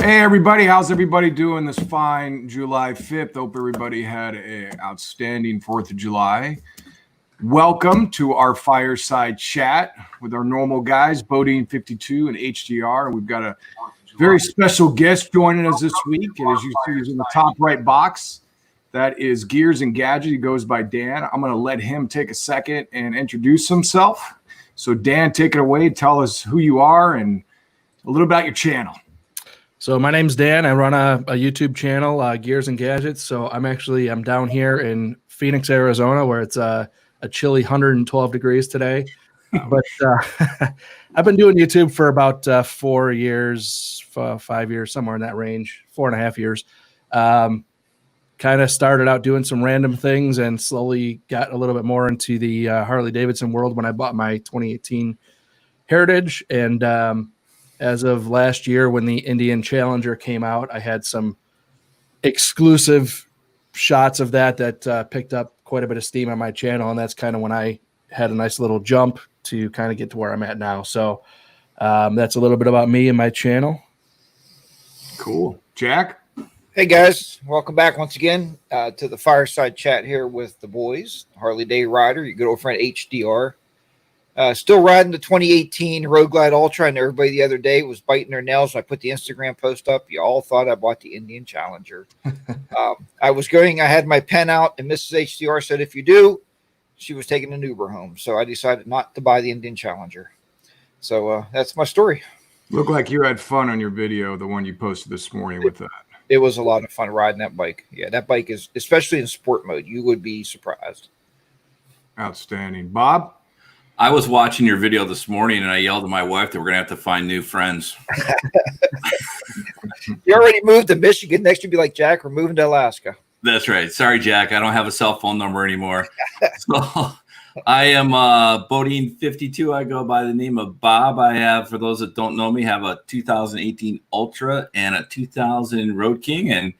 Hey everybody, how's everybody doing this fine July 5th? Hope everybody had an outstanding 4th of July. Welcome to our fireside chat with our normal guys, BoDean 52 and HDR. We've got a very special guest joining us this week. And as you see, he's in the top right box. That is Gears and Gadget. He goes by Dan. I'm going to let him take a second and introduce himself. So Dan, take it away. Tell us who you are and a little about your channel. So my name's Dan. I run a YouTube channel, Gears and Gadgets. So I'm down here in Phoenix, Arizona, where it's a chilly 112 degrees today. But I've been doing YouTube for about 4 years, 5 years, somewhere in that range, 4.5 years. Kind of started out doing some random things and slowly got a little bit more into the Harley Davidson world when I bought my 2018 Heritage. And as of last year, when the Indian Challenger came out, I had some exclusive shots of that picked up quite a bit of steam on my channel, and that's kind of when I had a nice little jump to kind of get to where I'm at now. So that's a little bit about me and my channel. Cool. Jack? Hey, guys. Welcome back once again to the Fireside Chat here with the boys. Harley Day Rider, your good old friend HDR. Still riding the 2018 Road Glide Ultra, and everybody the other day was biting their nails when I put the Instagram post up. You all thought I bought the Indian Challenger. I had my pen out, and Mrs. HDR said, if you do, she was taking an Uber home. So I decided not to buy the Indian Challenger. So that's my story. Looked like you had fun on your video, the one you posted this morning with that. It was a lot of fun riding that bike. Yeah, that bike is, especially in sport mode, you would be surprised. Outstanding. Bob? I was watching your video this morning, and I yelled at my wife that we're going to have to find new friends. You already moved to Michigan. Next, you'd be like, Jack, we're moving to Alaska. That's right. Sorry, Jack. I don't have a cell phone number anymore. So I am BoDean 52. I go by the name of Bob. I have, for those that don't know me, have a 2018 Ultra and a 2000 Road King. And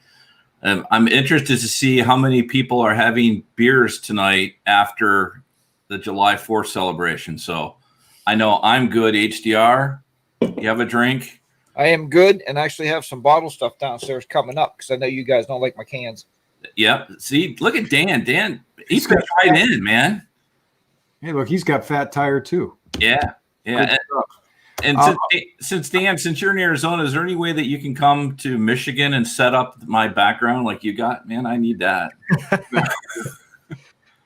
I'm interested to see how many people are having beers tonight after the July 4th celebration. So I know I'm good. HDR, you have a drink? I am good, and actually have some bottle stuff downstairs coming up because I know you guys don't like my cans. Yep. See, look at Dan. Dan, he's got right in, man. Hey, look, he's got fat tire too. Yeah. Yeah. And since you're in Arizona, is there any way that you can come to Michigan and set up my background like you got? Man, I need that.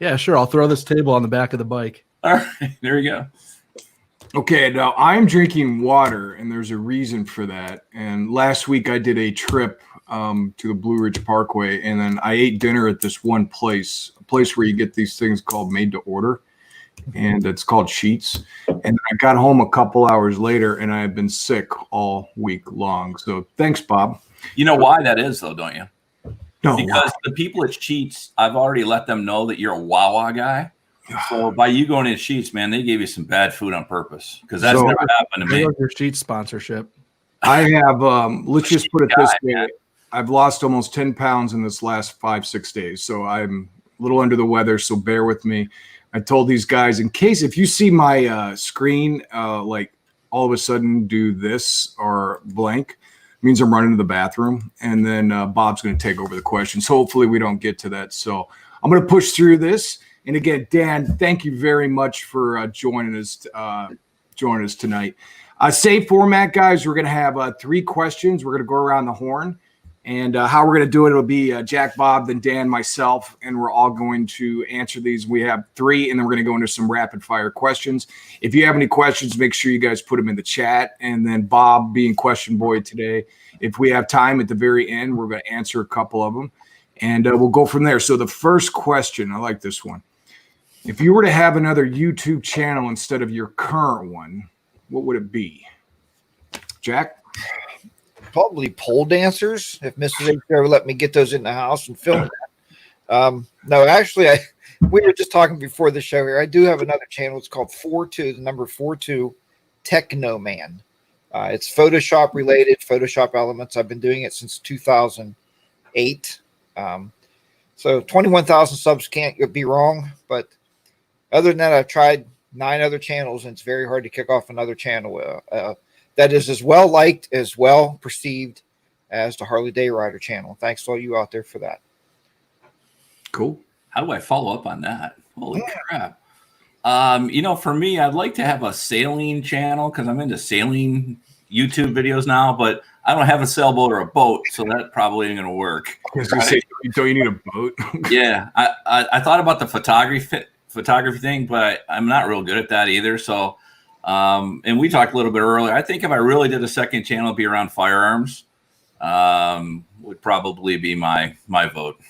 Yeah, sure. I'll throw this table on the back of the bike. All right, there you go. Okay, now I'm drinking water, and there's a reason for that. And last week I did a trip to the Blue Ridge Parkway, and then I ate dinner at this one place, a place where you get these things called made to order, and it's called Sheets. And I got home a couple hours later, and I have been sick all week long. So thanks, Bob. You know why that is, though, don't you? No, because the people at Sheets, I've already let them know that you're a Wawa guy. So by you going in Sheets, man, they gave you some bad food on purpose because that's never happened to me. Your Sheets sponsorship. I have, let's just put it this way. I've lost almost 10 pounds in this last 5-6 days. So I'm a little under the weather. So bear with me. I told these guys, in case if you see my screen, like all of a sudden do this or blank, means I'm running to the bathroom, and then Bob's going to take over the questions. Hopefully we don't get to that. So I'm going to push through this. And again, Dan, thank you very much for joining us tonight. Same format, guys. We're going to have 3 questions. We're going to go around the horn. And how we're going to do it, it'll be Jack, Bob, then Dan, myself, and we're all going to answer these. We have 3, and then we're going to go into some rapid-fire questions. If you have any questions, make sure you guys put them in the chat. And then Bob, being question boy today, if we have time at the very end, we're going to answer a couple of them, and we'll go from there. So the first question, I like this one. If you were to have another YouTube channel instead of your current one, what would it be? Jack? Probably pole dancers, if Mrs. H ever let me get those in the house and film that. No, actually, we were just talking before the show here. I do have another channel. It's called 42, the number 42 Techno Man. It's Photoshop related, Photoshop elements. I've been doing it since 2008. So 21,000 subs can't be wrong. But other than that, I've tried 9 other channels, and it's very hard to kick off another channel that is as well liked, as well perceived, as the Harley Day Rider channel. Thanks to all you out there for that. Cool. How do I follow up on that? Holy crap. For me, I'd like to have a sailing channel because I'm into sailing YouTube videos now, but I don't have a sailboat or a boat, so that probably ain't going to work. I was gonna say, don't you need a boat? Yeah, I thought about the photography thing, but I'm not real good at that either. So, and we talked a little bit earlier. I think if I really did a second channel, it'd be around firearms. Would probably be my vote.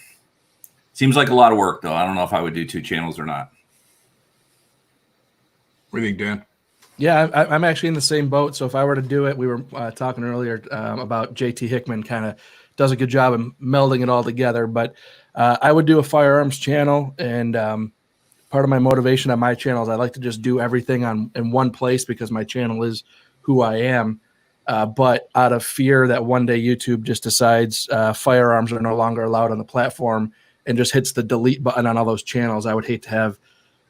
Seems like a lot of work, though. I don't know if I would do 2 channels or not. What do you think, Dan? Yeah, I'm actually in the same boat. So if I were to do it, we were talking earlier about JT Hickman kind of does a good job of melding it all together. But I would do a firearms channel, and part of my motivation on my channel is I like to just do everything in one place because my channel is who I am. But out of fear that one day YouTube just decides firearms are no longer allowed on the platform and just hits the delete button on all those channels, I would hate to have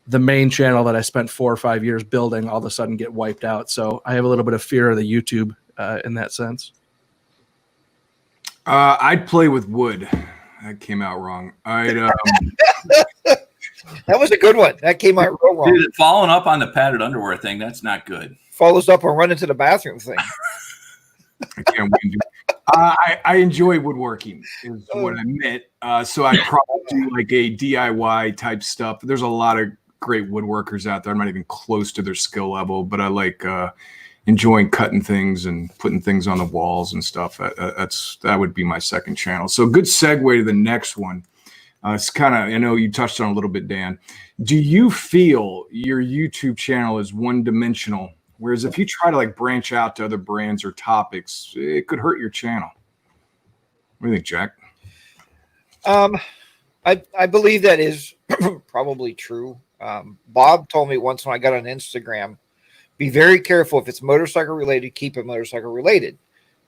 the main channel that I spent 4 or 5 years building all of a sudden get wiped out. So I have a little bit of fear of the YouTube in that sense. I'd play with wood. That came out wrong. That was a good one. That came out real wrong. Dude, following up on the padded underwear thing, that's not good. Follows up on running to the bathroom thing. I can't win. I enjoy woodworking is what I meant. So I probably do like a DIY type stuff. There's a lot of great woodworkers out there. I'm not even close to their skill level, but I like enjoying cutting things and putting things on the walls and stuff. That would be my second channel. So good segue to the next one. It's kind of, I know you touched on a little bit, Dan. Do you feel your YouTube channel is one-dimensional? Whereas if you try to like branch out to other brands or topics, it could hurt your channel. What do you think, Jack? I believe that is probably true. Bob told me once when I got on Instagram, be very careful if it's motorcycle related, keep it motorcycle related.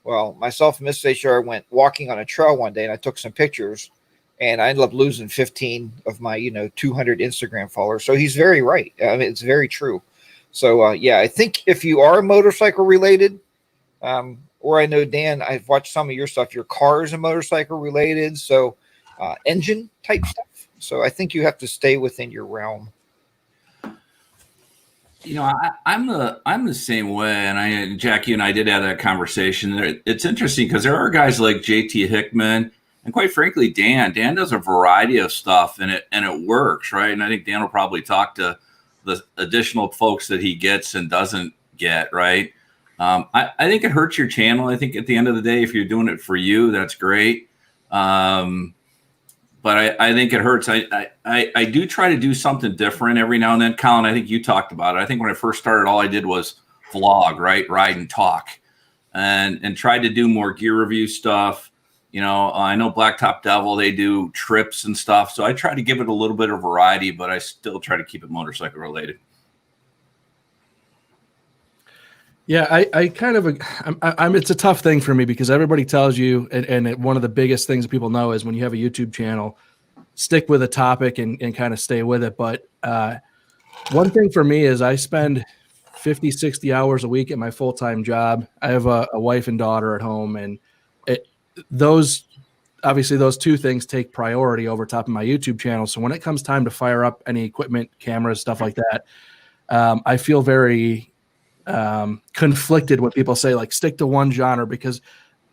Well, myself and Miss HR went walking on a trail one day and I took some pictures and I ended up losing 15 of my, 200 Instagram followers. So he's very right. I mean, it's very true. So, yeah, I think if you are motorcycle related, or I know, Dan, I've watched some of your stuff, your cars and motorcycle related. So engine type stuff. So I think you have to stay within your realm. I'm the same way, and Jackie and I did have that conversation. It's interesting because there are guys like JT Hickman, and quite frankly, Dan. Dan does a variety of stuff, and it works, right? And I think Dan will probably talk to the additional folks that he gets and doesn't get, right? I think it hurts your channel. I think at the end of the day, if you're doing it for you, that's great. But I think it hurts. I do try to do something different every now and then. Colin, I think you talked about it. I think when I first started, all I did was vlog, right? Ride and talk, and tried to do more gear review stuff. I know Blacktop Devil, they do trips and stuff. So I try to give it a little bit of variety, but I still try to keep it motorcycle related. Yeah, I kind of, it's a tough thing for me because everybody tells you, and one of the biggest things that people know is when you have a YouTube channel, stick with a topic and kind of stay with it. But one thing for me is I spend 50, 60 hours a week at my full-time job. I have a wife and daughter at home, and obviously those two things take priority over top of my YouTube channel. So when it comes time to fire up any equipment, cameras, stuff like that, I feel very conflicted when people say like stick to one genre because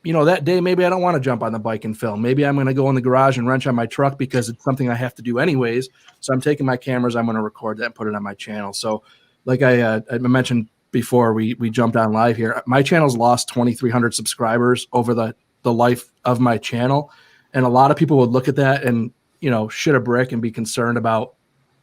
that day maybe I don't want to jump on the bike and film. Maybe I'm going to go in the garage and wrench on my truck because it's something I have to do anyways. So I'm taking my cameras, I'm going to record that and put it on my channel. So like I mentioned before we jumped on live here, my channel's lost 2,300 subscribers over the life of my channel, and a lot of people would look at that and shit a brick and be concerned about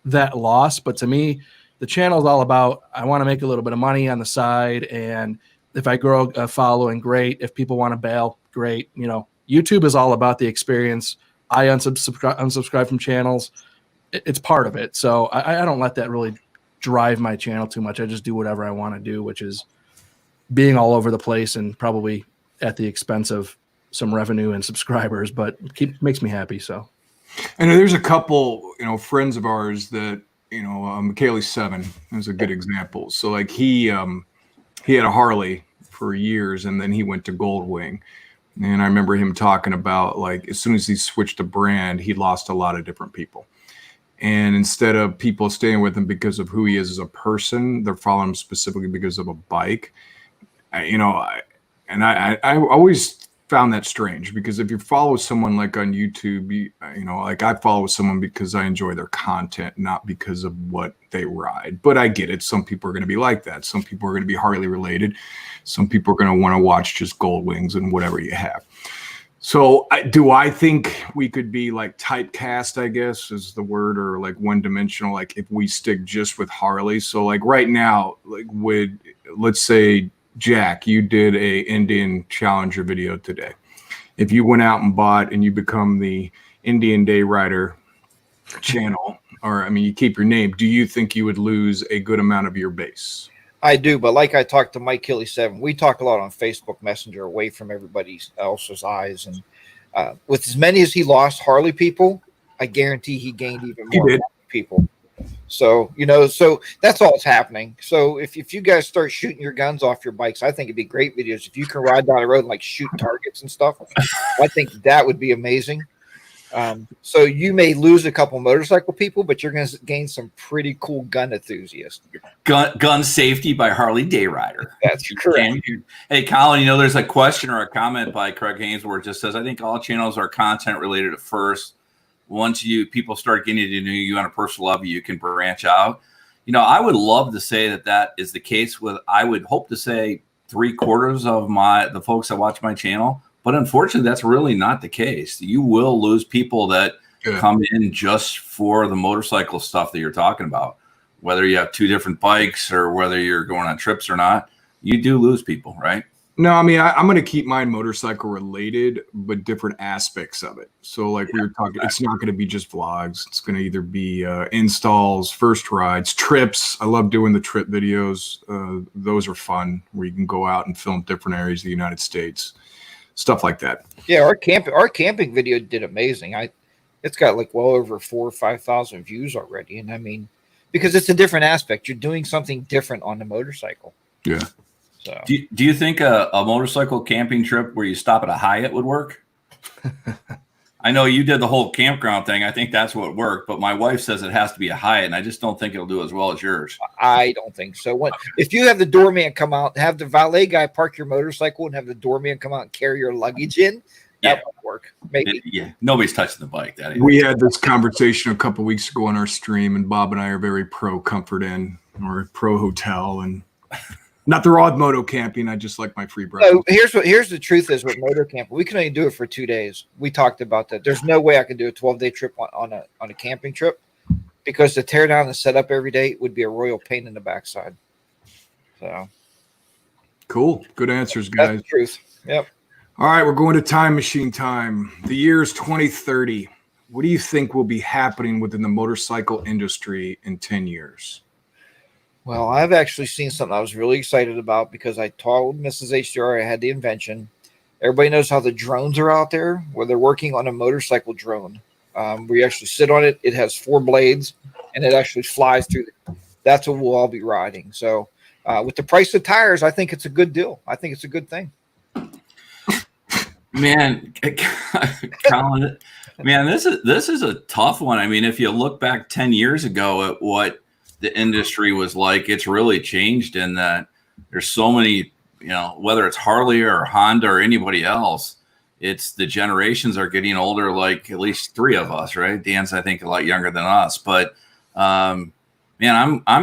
that loss. But to me, the channel is all about, I want to make a little bit of money on the side. And if I grow a following, great. If people want to bail, great. YouTube is all about the experience. I unsubscribe from channels. It's part of it. So I don't let that really drive my channel too much. I just do whatever I want to do, which is being all over the place and probably at the expense of some revenue and subscribers, but makes me happy. So. And there's a couple, friends of ours that, Michele 7 is a good example. So like he had a Harley for years and then he went to Goldwing. And I remember him talking about, like, as soon as he switched the brand, he lost a lot of different people. And instead of people staying with him because of who he is as a person, they're following him specifically because of a bike. I always found that strange, because if you follow someone like on YouTube, like I follow someone because I enjoy their content, not because of what they ride. But I get it. Some people are going to be like that. Some people are going to be Harley related. Some people are going to want to watch just Gold Wings and whatever you have. So do I think we could be like typecast, I guess is the word, or like one dimensional, like if we stick just with Harley? So like right now, like let's say, Jack, you did a Indian Challenger video today. If you went out and bought and you become the Indian Day Rider channel, or you keep your name, do you think you would lose a good amount of your base? I do, but like I talked to Mike Killy 7, we talk a lot on Facebook Messenger away from everybody else's eyes. And with as many as he lost Harley people, I guarantee he gained even more Harley people. So, so that's all that's happening. So if you guys start shooting your guns off your bikes, I think it'd be great videos. If you can ride down the road and like shoot targets and stuff, I think that would be amazing. So you may lose a couple motorcycle people, but you're going to gain some pretty cool gun enthusiasts. Gun safety by Harley Day Rider. That's correct. Hey, Colin, there's a question or a comment by Craig Haynes where it just says, I think all channels are content related at first. Once people start getting to know you on a personal level, you can branch out. I would love to say that is the case I would hope to say 3/4 of the folks that watch my channel. But unfortunately, that's really not the case. You will lose people that come in just for the motorcycle stuff that you're talking about. Whether you have two different bikes or whether you're going on trips or not, you do lose people, right? No, I'm going to keep mine motorcycle related, but different aspects of it. So like we were talking, it's not going to be just vlogs. It's going to either be installs, first rides, trips. I love doing the trip videos. Those are fun, where you can go out and film different areas of the United States. Stuff like that. Yeah, our camping video did amazing. It's got like well over 4,000 or 5,000 views already, and because it's a different aspect. You're doing something different on the motorcycle. Yeah. So, do you think a motorcycle camping trip where you stop at a Hyatt would work? I know you did the whole campground thing. I think that's what worked, but my wife says it has to be a Hyatt, and I just don't think it'll do as well as yours. I don't think so. If you have the doorman come out, have the valet guy park your motorcycle, and have the doorman come out and carry your luggage in, that would work. Maybe. Nobody's touching the bike. We had this conversation a couple weeks ago on our stream, and Bob and I are very pro Comfort Inn or pro hotel, and not the raw moto camping. I just like my free breakfast. So here's the truth is with moto camping, we can only do it for 2 days. We talked about that. There's no way I could do a 12-day trip on a camping trip, because to tear down and set up every day would be a royal pain in the backside. So cool. Good answers, guys. That's the truth. Yep. All right, we're going to time machine time. The year is 2030. What do you think will be happening within the motorcycle industry in 10 years? Well, I've actually seen something I was really excited about, because I told Mrs. HDR I had the invention. Everybody knows how the drones are out there, where they're working on a motorcycle drone. Where you actually sit on it. It has 4 blades, and it actually flies through. That's what we'll all be riding. So with the price of tires, I think it's a good deal. I think it's a good thing. Man, Colin, this is a tough one. If you look back 10 years ago at what the industry was like, it's really changed in that there's so many, whether it's Harley or Honda or anybody else, it's the generations are getting older, like at least 3 of us, right? Dan's, I think, a lot younger than us, but I'm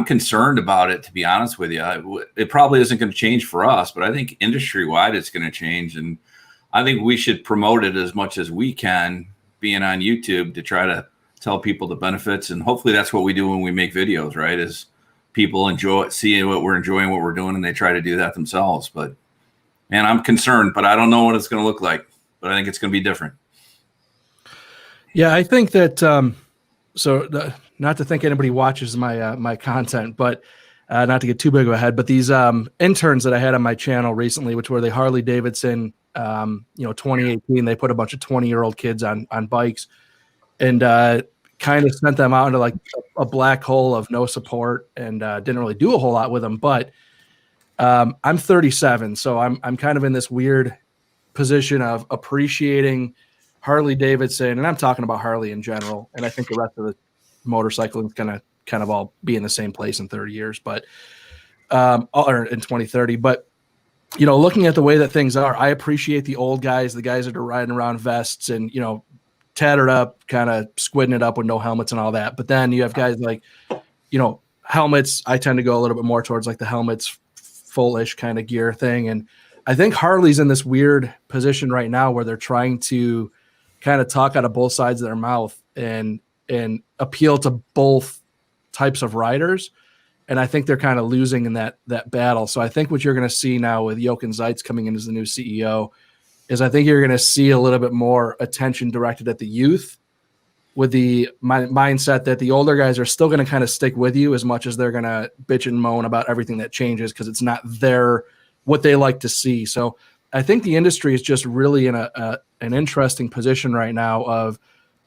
concerned about it, to be honest with you. It probably isn't going to change for us, but I think industry wide it's going to change. And I think we should promote it as much as we can, being on YouTube, to try to tell people the benefits. And hopefully that's what we do when we make videos, right? Is people enjoy seeing what we're enjoying, what we're doing, and they try to do that themselves. But man, I'm concerned, but I don't know what it's going to look like, but I think it's going to be different. Yeah, I think that, not to think anybody watches my content, but not to get too big of a head, but these interns that I had on my channel recently, which were the Harley Davidson, 2018, they put a bunch of 20-year-old kids on bikes, and kind of sent them out into like a black hole of no support, and didn't really do a whole lot with them. But I'm 37, so I'm kind of in this weird position of appreciating Harley Davidson, and I'm talking about Harley in general, and I think the rest of the motorcycling is going to kind of all be in the same place in 30 years, but or in 2030. But looking at the way that things are, I appreciate the old guys, the guys that are riding around vests and tattered up, kind of squidding it up with no helmets and all that. But then you have guys like helmets. I tend to go a little bit more towards like the helmets, full-ish kind of gear thing. And I think Harley's in this weird position right now where they're trying to kind of talk out of both sides of their mouth and appeal to both types of riders. And I think they're kind of losing in that battle. So I think what you're going to see now with Jochen Zeitz coming in as the new CEO is I think you're going to see a little bit more attention directed at the youth, with the mindset that the older guys are still going to kind of stick with you as much as they're going to bitch and moan about everything that changes because it's not what they like to see. So I think the industry is just really in an interesting position right now of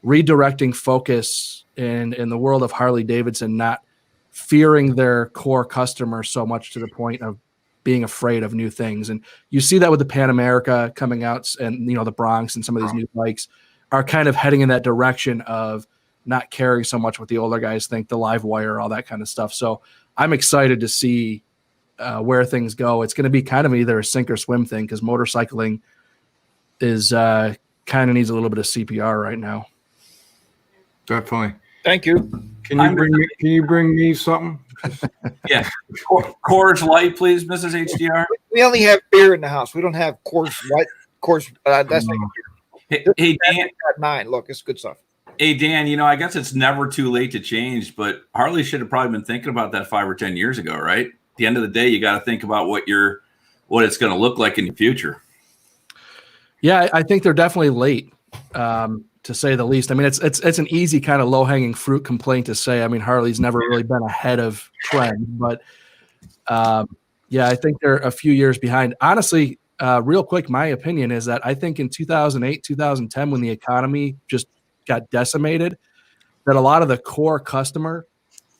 redirecting focus in the world of Harley Davidson, not fearing their core customer so much to the point of being afraid of new things. And you see that with the Pan America coming out and, the Bronx and some of these new bikes are kind of heading in that direction of not caring so much what the older guys think, the live wire, all that kind of stuff. So I'm excited to see where things go. It's going to be kind of either a sink or swim thing because motorcycling is kind of needs a little bit of CPR right now. Definitely. Thank you. Can you bring me something? Yeah. Coors Light, please, Mrs. HDR. We only have beer in the house. We don't have Coors Light. Coors. That's Hey, Dan. 9. Look, it's good stuff. Hey, Dan, I guess it's never too late to change, but Harley should have probably been thinking about that 5 or 10 years ago, right? At the end of the day, you got to think about what it's going to look like in the future. Yeah, I think they're definitely late, to say the least. I mean, it's an easy kind of low-hanging fruit complaint to say. I mean, Harley's never really been ahead of trend, but yeah, I think they're a few years behind. Honestly, real quick, my opinion is that I think in 2008, 2010, when the economy just got decimated, that a lot of the core customer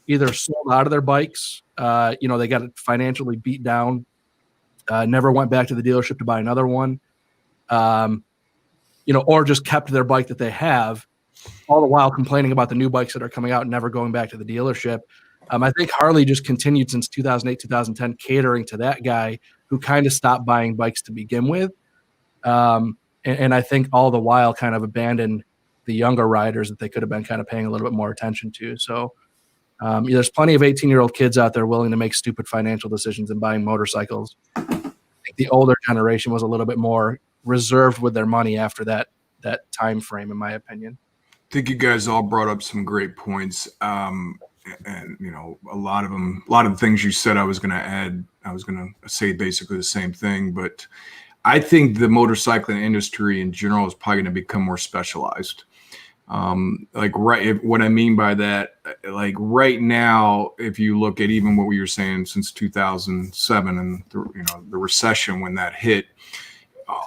either sold out of their bikes, they got financially beat down, never went back to the dealership to buy another one, or just kept their bike that they have, all the while complaining about the new bikes that are coming out and never going back to the dealership. I think Harley just continued since 2008, 2010, catering to that guy who kind of stopped buying bikes to begin with. And I think all the while kind of abandoned the younger riders that they could have been kind of paying a little bit more attention to. So there's plenty of 18-year-old kids out there willing to make stupid financial decisions and buying motorcycles. I think the older generation was a little bit more reserved with their money after that time frame, in my opinion. I think you guys all brought up some great points. And a lot of the things you said, I was going to add. I was going to say basically the same thing, but I think the motorcycling industry in general is probably going to become more specialized. What I mean by that, like right now, if you look at even what we were saying since 2007 and the recession when that hit,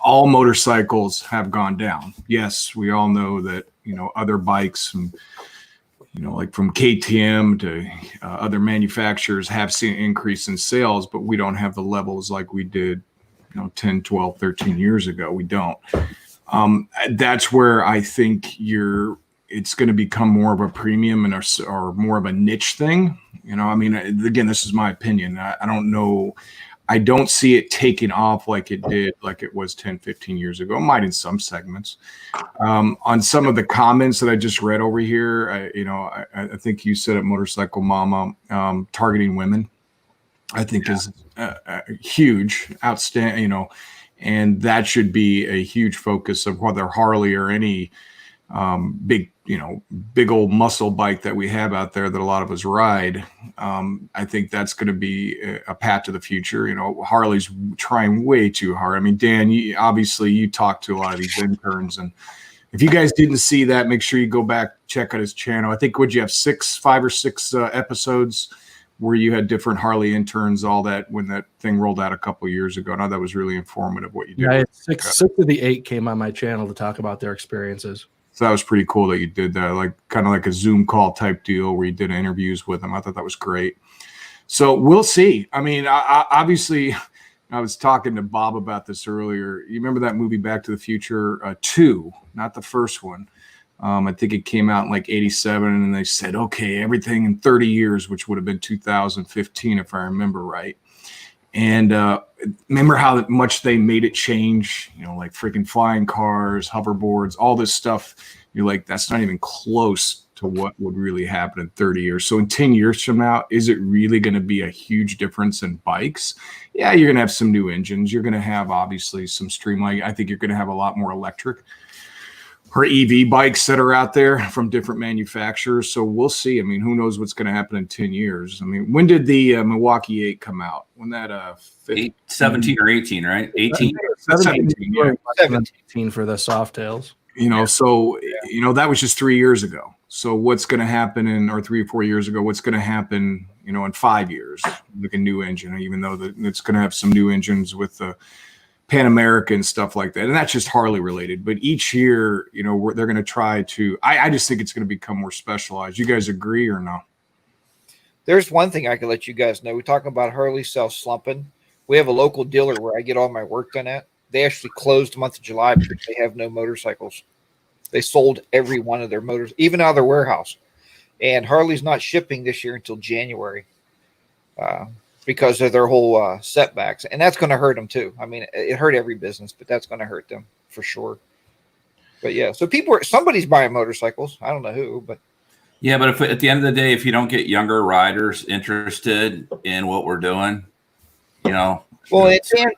all motorcycles have gone down. Yes, we all know that other bikes and like from KTM to other manufacturers have seen an increase in sales, but we don't have the levels like we did 10, 12, 13 years ago. We don't. That's where I think it's going to become more of a premium or more of a niche thing. Again, this is my opinion. I don't know. I don't see it taking off like it did, like it was 10, 15 years ago. It might in some segments. On some of the comments that I just read over here, I think you said at Motorcycle Mama, targeting women, I think is huge, outstanding, and that should be a huge focus of whether Harley or any big old muscle bike that we have out there that a lot of us ride. I think that's going to be a path to the future. Harley's trying way too hard. I mean, Dan, you talked to a lot of these interns, and if you guys didn't see that, make sure you go back, check out his channel. I think, would you have 5 or 6 episodes where you had different Harley interns, all that, when that thing rolled out a couple of years ago. Now that was really informative what you did. Yeah, six of the 8 came on my channel to talk about their experiences. So that was pretty cool that you did that, kind of like a Zoom call type deal where you did interviews with them. I thought that was great. So we'll see. I mean, obviously, I was talking to Bob about this earlier. You remember that movie Back to the Future 2, not the first one. I think it came out in like 87, and they said, okay, everything in 30 years, which would have been 2015, if I remember right. And remember how much they made it change, like freaking flying cars, hoverboards, all this stuff. You're like, that's not even close to what would really happen in 30 years. So in 10 years from now, is it really going to be a huge difference in bikes? Yeah, you're going to have some new engines. You're going to have obviously some streamlining. I think you're going to have a lot more electric or EV bikes that are out there from different manufacturers. So we'll see. I mean, who knows what's going to happen in 10 years? I mean, when did the Milwaukee 8 come out? When that 17 or 18, right? 18. 17, yeah. 17 for the Softails. So that was just 3 years ago. So what's going to happen or 3 or 4 years ago, what's going to happen, in 5 years, like a new engine, even though it's going to have some new engines with the Pan America and stuff like that. And that's just Harley related. But each year, they're going to try to, I just think it's going to become more specialized. You guys agree or no? There's one thing I can let you guys know. We talk about Harley self-slumping. We have a local dealer where I get all my work done at. They actually closed the month of July because they have no motorcycles. They sold every one of their motors, even out of their warehouse. And Harley's not shipping this year until January because of their whole setbacks. And that's going to hurt them too. I mean, it hurt every business, but that's going to hurt them for sure. But yeah, so somebody's buying motorcycles. I don't know who, but. Yeah, but if at the end of the day, if you don't get younger riders interested in what we're doing, Well,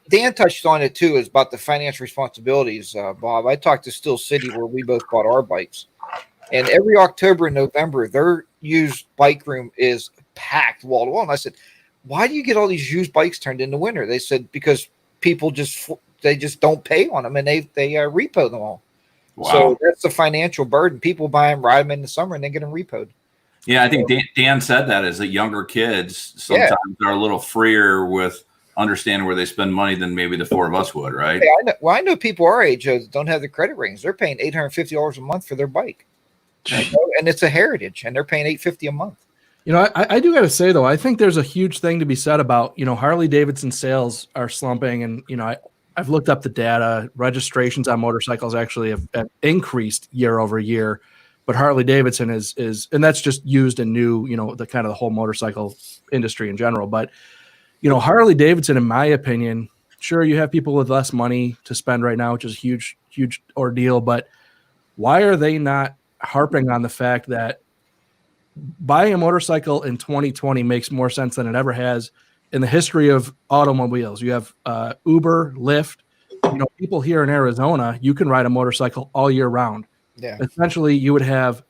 Dan touched on it too, is about the financial responsibilities, Bob. I talked to Steel City where we both bought our bikes. And every October and November, their used bike room is packed wall to wall. And I said, why do you get all these used bikes turned into winter? They said, because people just don't pay on them and they repo them all. Wow. So that's the financial burden. People buy them, ride them in the summer, and they get them repoed. Yeah, I think Dan said that is that younger kids sometimes are a little freer with understanding where they spend money than maybe the four of us would, right? Hey, I know people our age that don't have the credit ratings. They're paying $850 a month for their bike. And it's a Heritage, and they're paying $850 a month. I do got to say, though, I think there's a huge thing to be said about, Harley Davidson sales are slumping. And, I've looked up the data. Registrations on motorcycles actually have increased year over year. But Harley Davidson is and that's just used in new, the kind of the whole motorcycle industry in general. But, Harley Davidson, in my opinion, sure, you have people with less money to spend right now, which is a huge, huge ordeal. But why are they not harping on the fact that buying a motorcycle in 2020 makes more sense than it ever has in the history of automobiles? You have Uber, Lyft, people here in Arizona, you can ride a motorcycle all year round. Yeah. Essentially, you would have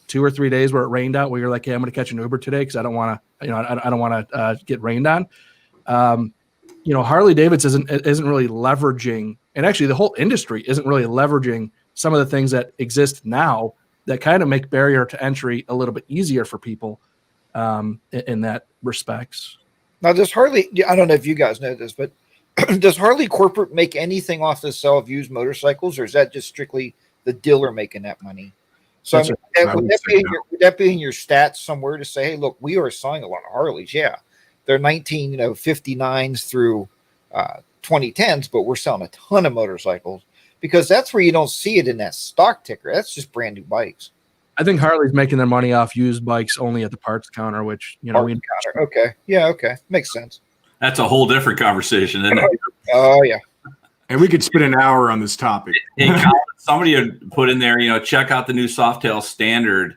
2 or 3 days where it rained out where you're like, hey, I'm going to catch an Uber today because I don't want to, I don't want to get rained on. Harley Davidson isn't really leveraging, and actually the whole industry isn't really leveraging some of the things that exist now that kind of make barrier to entry a little bit easier for people in that respects. Now, does Harley, I don't know if you guys know this, but does Harley Corporate make anything off the sale of used motorcycles, or is that just strictly the dealer making that money? So would that be in your stats somewhere to say, hey, look, we are selling a lot of Harleys. Yeah, they're 1959s through 2010s, but we're selling a ton of motorcycles because that's where you don't see it in that stock ticker. That's just brand new bikes. I think Harley's making their money off used bikes only at the parts counter, which, Okay. Yeah. Okay. Makes sense. That's a whole different conversation, isn't it? Oh, yeah. And we could spend an hour on this topic. Hey, somebody had put in there, check out the new Softail Standard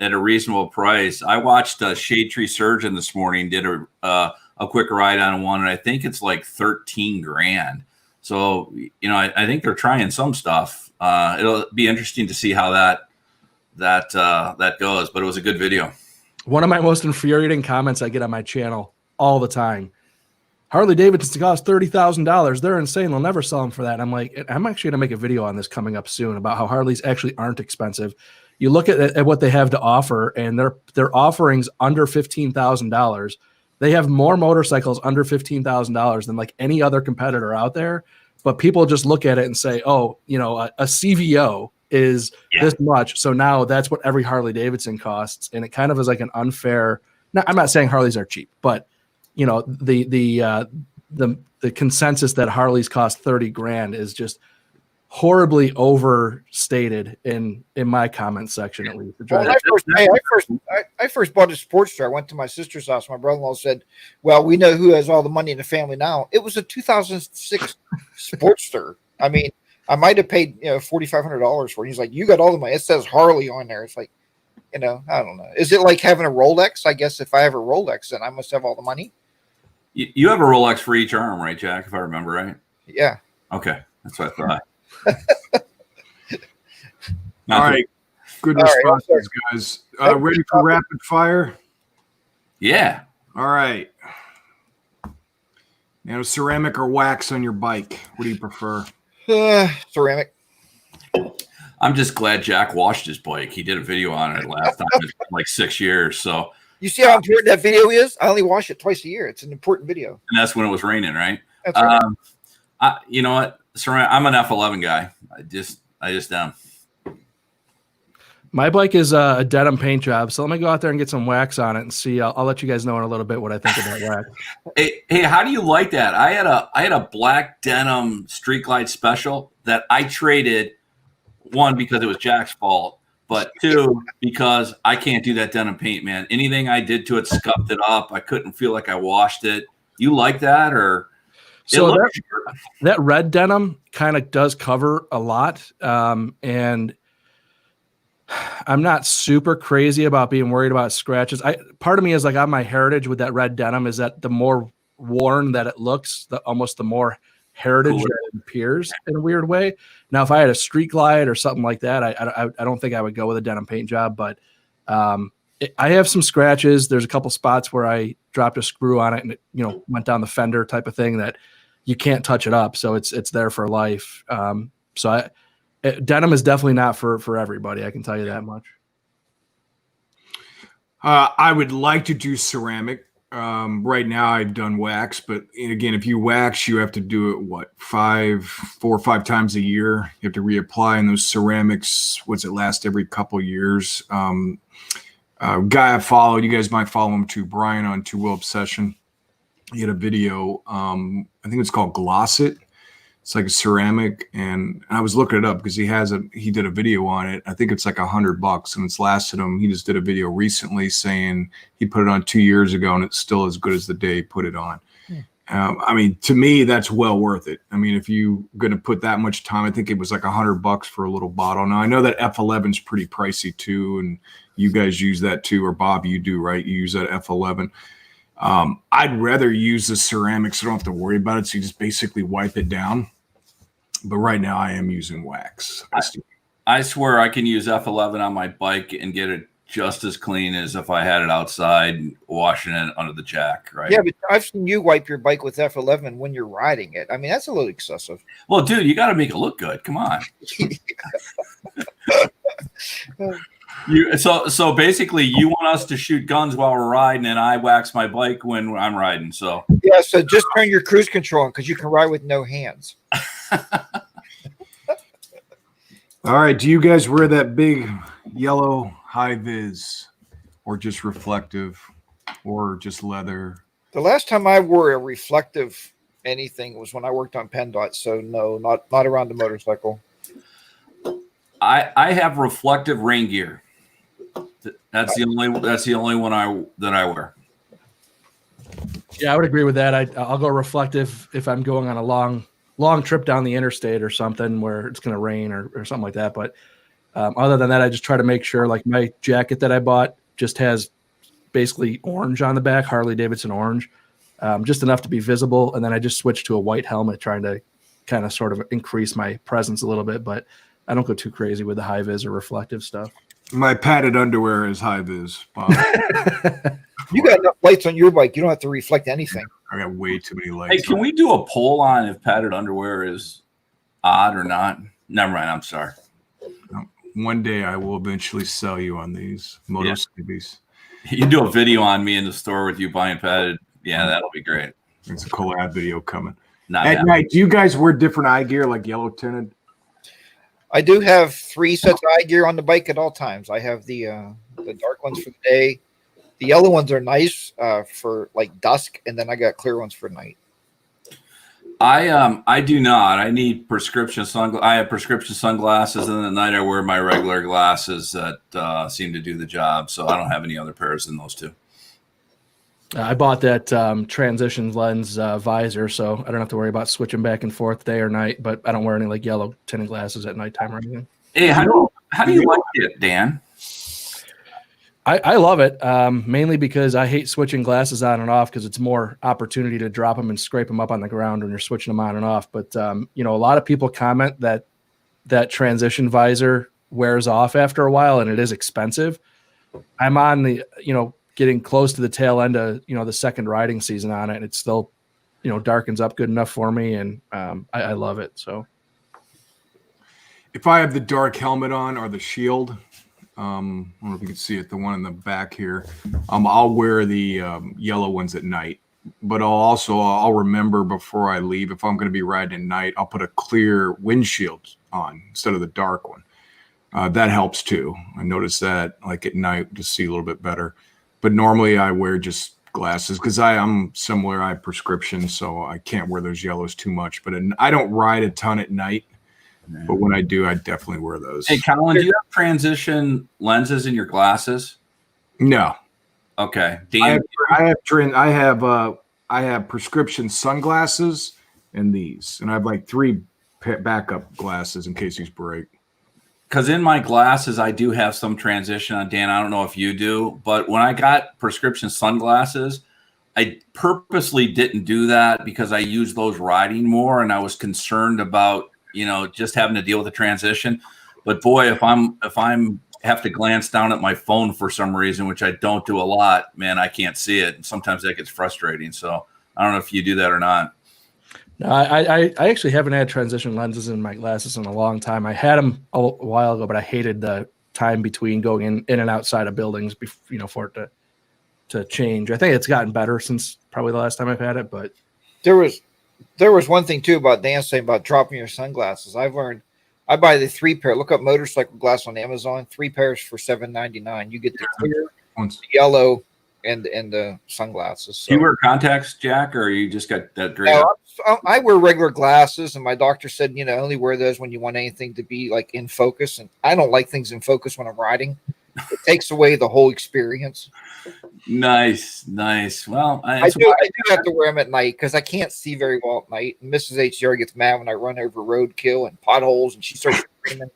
at a reasonable price. I watched Shade Tree Surgeon this morning, did a quick ride on one, and I think it's like $13,000. So, I think they're trying some stuff. It'll be interesting to see how that goes, but it was a good video. One of my most infuriating comments I get on my channel all the time: Harley Davidson cost $30,000. They're insane. They'll never sell them for that. I'm like, I'm actually going to make a video on this coming up soon about how Harleys actually aren't expensive. You look at what they have to offer, and their offerings under $15,000. They have more motorcycles under $15,000 than like any other competitor out there. But people just look at it and say, oh, a CVO is this much. So now that's what every Harley Davidson costs. And it kind of is like an unfair. Now, I'm not saying Harleys are cheap, but the the consensus that Harleys cost 30 grand is just horribly overstated in my comment section, at least. Well, I first bought a Sportster. I went to my sister's house. My brother-in-law said, well, we know who has all the money in the family now. It was a 2006 Sportster. I mean, I might have paid $4,500 for it. He's like, you got all the money. It says Harley on there. It's like, I don't know. Is it like having a Rolex? I guess if I have a Rolex, then I must have all the money. You have a Rolex for each arm, right, Jack? If I remember right. Yeah. Okay, that's what I thought. All right. Good responses, guys. Ready for rapid fire? Yeah. All right. Ceramic or wax on your bike? What do you prefer? Ceramic. I'm just glad Jack washed his bike. He did a video on it last time. It's been like 6 years. So you see how important that video is? I only wash it twice a year. It's an important video. And that's when it was raining, right? That's right. You know what? I'm an F11 guy. I just am. My bike is a denim paint job, so let me go out there and get some wax on it and see. I'll let you guys know in a little bit what I think about wax. Hey, how do you like that? I had a black denim Street Glide special that I traded, one, because it was Jack's fault, but two, because I can't do that denim paint, man. Anything I did to it scuffed it up. I couldn't feel like I washed it. You like that, or? So that red denim kind of does cover a lot, and I'm not super crazy about being worried about scratches. Part of me is like, on my heritage with that red denim is that the more worn that it looks, almost the more heritage that it appears in a weird way. Now, if I had a Street Glide or something like that, I don't think I would go with a denim paint job, but I have some scratches. There's a couple spots where I dropped a screw on it and it, went down the fender type of thing that you can't touch it up. So it's there for life. Denim is definitely not for everybody. I can tell you that much. I would like to do ceramic. Right now I've done wax, but again, if you wax, you have to do it 4 or 5 times a year. You have to reapply, and those ceramics, last every couple of years. Guy I followed, you guys might follow him too, Brian on Two Wheel Obsession. He had a video. I think it's called Gloss It. It's like a ceramic, and I was looking it up because he did a video on it. I think it's like $100, and it's lasted him. He just did a video recently saying he put it on 2 years ago, and it's still as good as the day he put it on. To me, that's well worth it. If you're going to put that much time, I think it was like $100 for a little bottle. Now I know that F11 is pretty pricey too, and you guys use that too, or Bob, you do, right? You use that F11. I'd rather use the ceramics so I don't have to worry about it. So you just basically wipe it down. But right now I am using wax. I swear I can use F11 on my bike and get it just as clean as if I had it outside washing it under the jack, right? Yeah, but I've seen you wipe your bike with F11 when you're riding it. That's a little excessive. Well, dude, you got to make it look good. Come on. So basically, you want us to shoot guns while we're riding, and I wax my bike when I'm riding. So yeah, so just turn your cruise control on because you can ride with no hands. All right. Do you guys wear that big yellow Hi-Viz, or just reflective, or just leather? The last time I wore a reflective anything was when I worked on PennDOT. So no, not around the motorcycle. I have reflective rain gear. That's the only one that I wear. Yeah, I would agree with that. I'll go reflective if I'm going on a long trip down the interstate or something where it's going to rain or something like that. But other than that, I just try to make sure, like, my jacket that I bought just has basically orange on the back, Harley Davidson orange, just enough to be visible. And then I just switched to a white helmet, trying to kind of sort of increase my presence a little bit. But I don't go too crazy with the Hi-Viz or reflective stuff. My padded underwear is Hi-Viz, Bob. You got enough lights on your bike. You don't have to reflect anything. I got way too many lights. Hey, can we do a poll on if padded underwear is odd or not? Never mind. I'm sorry. One day I will eventually sell you on these Moto Cities. You do a video on me in the store with you buying padded. Yeah, that'll be great. It's a collab video coming. At night, do you guys wear different eye gear, like yellow tinted? I do have 3 sets of eye gear on the bike at all times. I have the dark ones for the day. The yellow ones are nice for like dusk, and then I got clear ones for night. I do not. I need prescription I have prescription sunglasses, and at night I wear my regular glasses that seem to do the job. So I don't have any other pairs than those two. I bought that transition lens visor, so I don't have to worry about switching back and forth day or night. But I don't wear any like yellow tinted glasses at nighttime or anything. Hey, how do you like it, Dan? I love it, mainly because I hate switching glasses on and off because it's more opportunity to drop them and scrape them up on the ground when you're switching them on and off. But, you know, a lot of people comment that transition visor wears off after a while and it is expensive. I'm on the, you know, getting close to the tail end of, you know, the second riding season on it. And it still, you know, darkens up good enough for me. And I love it. So if I have the dark helmet on or the shield, I don't know if you can see it, the one in the back here. I'll wear the yellow ones at night, but I'll remember before I leave, if I'm going to be riding at night, I'll put a clear windshield on instead of the dark one. That helps too. I notice that like at night to see a little bit better, but normally I wear just glasses because I'm somewhere I have prescription, so I can't wear those yellows too much, but I don't ride a ton at night. But when I do, I definitely wear those. Hey, Colin, do you have transition lenses in your glasses? No. Okay. I have prescription sunglasses and these, and I have like 3 backup glasses in case these break. Because in my glasses, I do have some transition on, Dan. I don't know if you do, but when I got prescription sunglasses, I purposely didn't do that because I use those riding more, and I was concerned about, you know, just having to deal with the transition. But boy, if I'm have to glance down at my phone for some reason, which I don't do a lot, man, I can't see it. And sometimes that gets frustrating. So I don't know if you do that or not. No, I actually haven't had transition lenses in my glasses in a long time. I had them a while ago, but I hated the time between going in and outside of buildings, you know, for it to change. I think it's gotten better since probably the last time I've had it, but there was one thing too about Dan saying about dropping your sunglasses. I've learned I buy the 3 pair. Look up motorcycle glass on Amazon. 3 pairs for $7.99. You get the clear, the yellow, and the sunglasses. So. Do you wear contacts, Jack, or you just got that great? No, I wear regular glasses, and my doctor said, you know, only wear those when you want anything to be like in focus. And I don't like things in focus when I'm riding. It takes away the whole experience. Nice. Well, I do have to wear them at night because I can't see very well at night. And Mrs. HDR gets mad when I run over roadkill and potholes, and she starts screaming.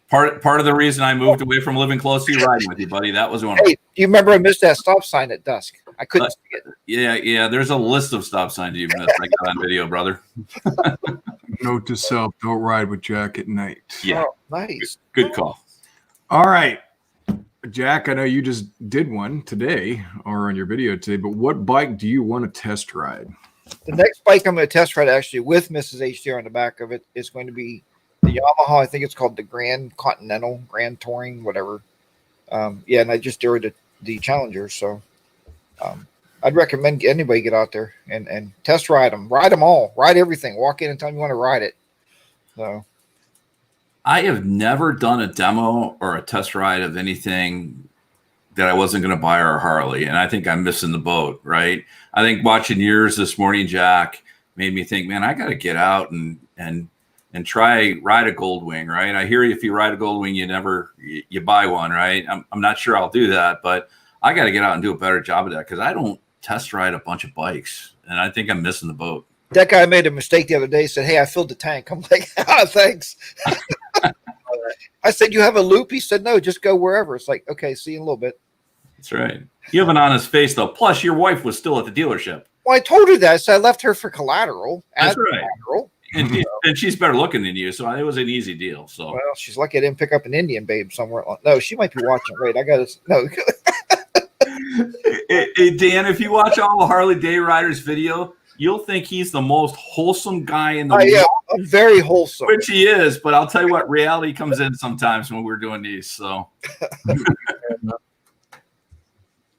Part of the reason I moved away from living close to you riding with you, buddy. That was one. Hey, do you remember I missed that stop sign at dusk? I couldn't see it. Yeah. There's a list of stop signs you missed. I got on video, brother. Note to self: don't ride with Jack at night. Yeah, nice. Good call. All right, Jack. I know you just did one today or on your video today, but what bike do you want to test ride? The next bike I'm going to test ride actually with Mrs. HDR on the back of it is going to be the Yamaha. I think it's called the Grand Continental, Grand Touring, whatever. Yeah, and I just did the Challenger, so I'd recommend anybody get out there and test ride them. Ride them all. Ride everything. Walk in and tell them you want to ride it. So I have never done a demo or a test ride of anything that I wasn't going to buy a Harley, and I think I'm missing the boat, right? I think watching yours this morning, Jack, made me think, man, I got to get out and ride a Goldwing, right? I hear if you ride a Goldwing, you buy one, right? I'm not sure I'll do that, but I got to get out and do a better job of that because I don't test ride a bunch of bikes, and I think I'm missing the boat. That guy made a mistake the other day. He said, "Hey, I filled the tank." I'm like, thanks. I said, "You have a loop?" He said, "No, just go wherever." It's like, okay, see you in a little bit. That's right. You have an honest face, though. Plus, your wife was still at the dealership. Well, I told her that, so I left her for collateral. That's right. Collateral. And she's better looking than you, so it was an easy deal. So, well, she's lucky I didn't pick up an Indian babe somewhere. No, she might be watching. Wait, I got to no. Hey, Dan, if you watch all the Harley Day Riders video, you'll think he's the most wholesome guy in the world. Yeah, I'm very wholesome. Which he is, but I'll tell you what, reality comes in sometimes when we're doing these. So,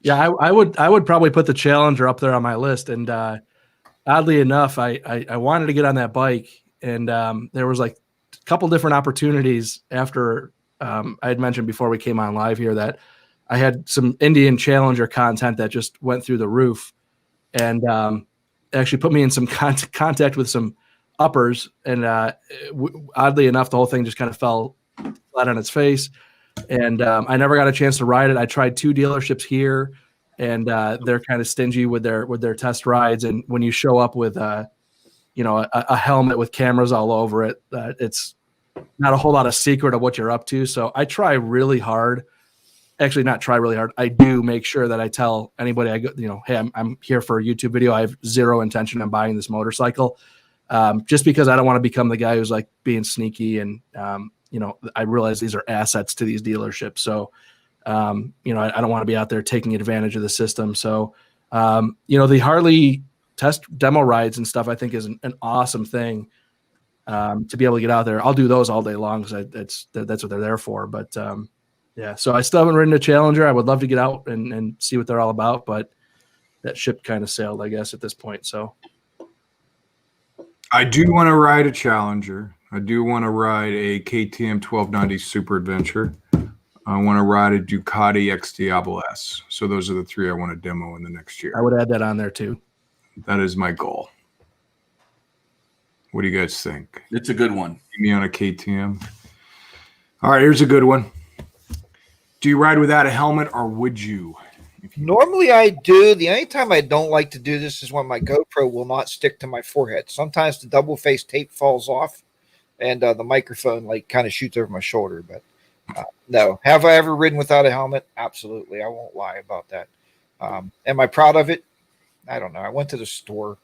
yeah, I would probably put the Challenger up there on my list. And oddly enough, I wanted to get on that bike, and there was like a couple different opportunities after I had mentioned before we came on live here that I had some Indian Challenger content that just went through the roof, and actually put me in some contact with some uppers, and oddly enough, the whole thing just kind of fell flat on its face. And I never got a chance to ride it. I tried 2 dealerships here, and they're kind of stingy with their test rides. And when you show up with a helmet with cameras all over it, it's not a whole lot of secret of what you're up to. So I try really hard. Actually, not try really hard. I do make sure that I tell anybody I go, hey, I'm here for a YouTube video. I have zero intention of buying this motorcycle, just because I don't want to become the guy who's like being sneaky. And I realize these are assets to these dealerships. So, I don't want to be out there taking advantage of the system. So, the Harley test demo rides and stuff, I think is an awesome thing to be able to get out there. I'll do those all day long because that's what they're there for. But yeah, so I still haven't ridden a Challenger. I would love to get out and see what they're all about, but that ship kind of sailed, I guess, at this point. So I do want to ride a Challenger. I do want to ride a KTM 1290 Super Adventure. I want to ride a Ducati X Diablo S. So those are the 3 I want to demo in the next year. I would add that on there too. That is my goal. What do you guys think? It's a good one. Get me on a KTM. All right, here's a good one. Do you ride without a helmet, or would you? Normally I do. The only time I don't like to do this is when my GoPro will not stick to my forehead. Sometimes the double face tape falls off and the microphone like kind of shoots over my shoulder. But no. Have I ever ridden without a helmet? Absolutely. I won't lie about that. Am I proud of it? I don't know. I went to the store.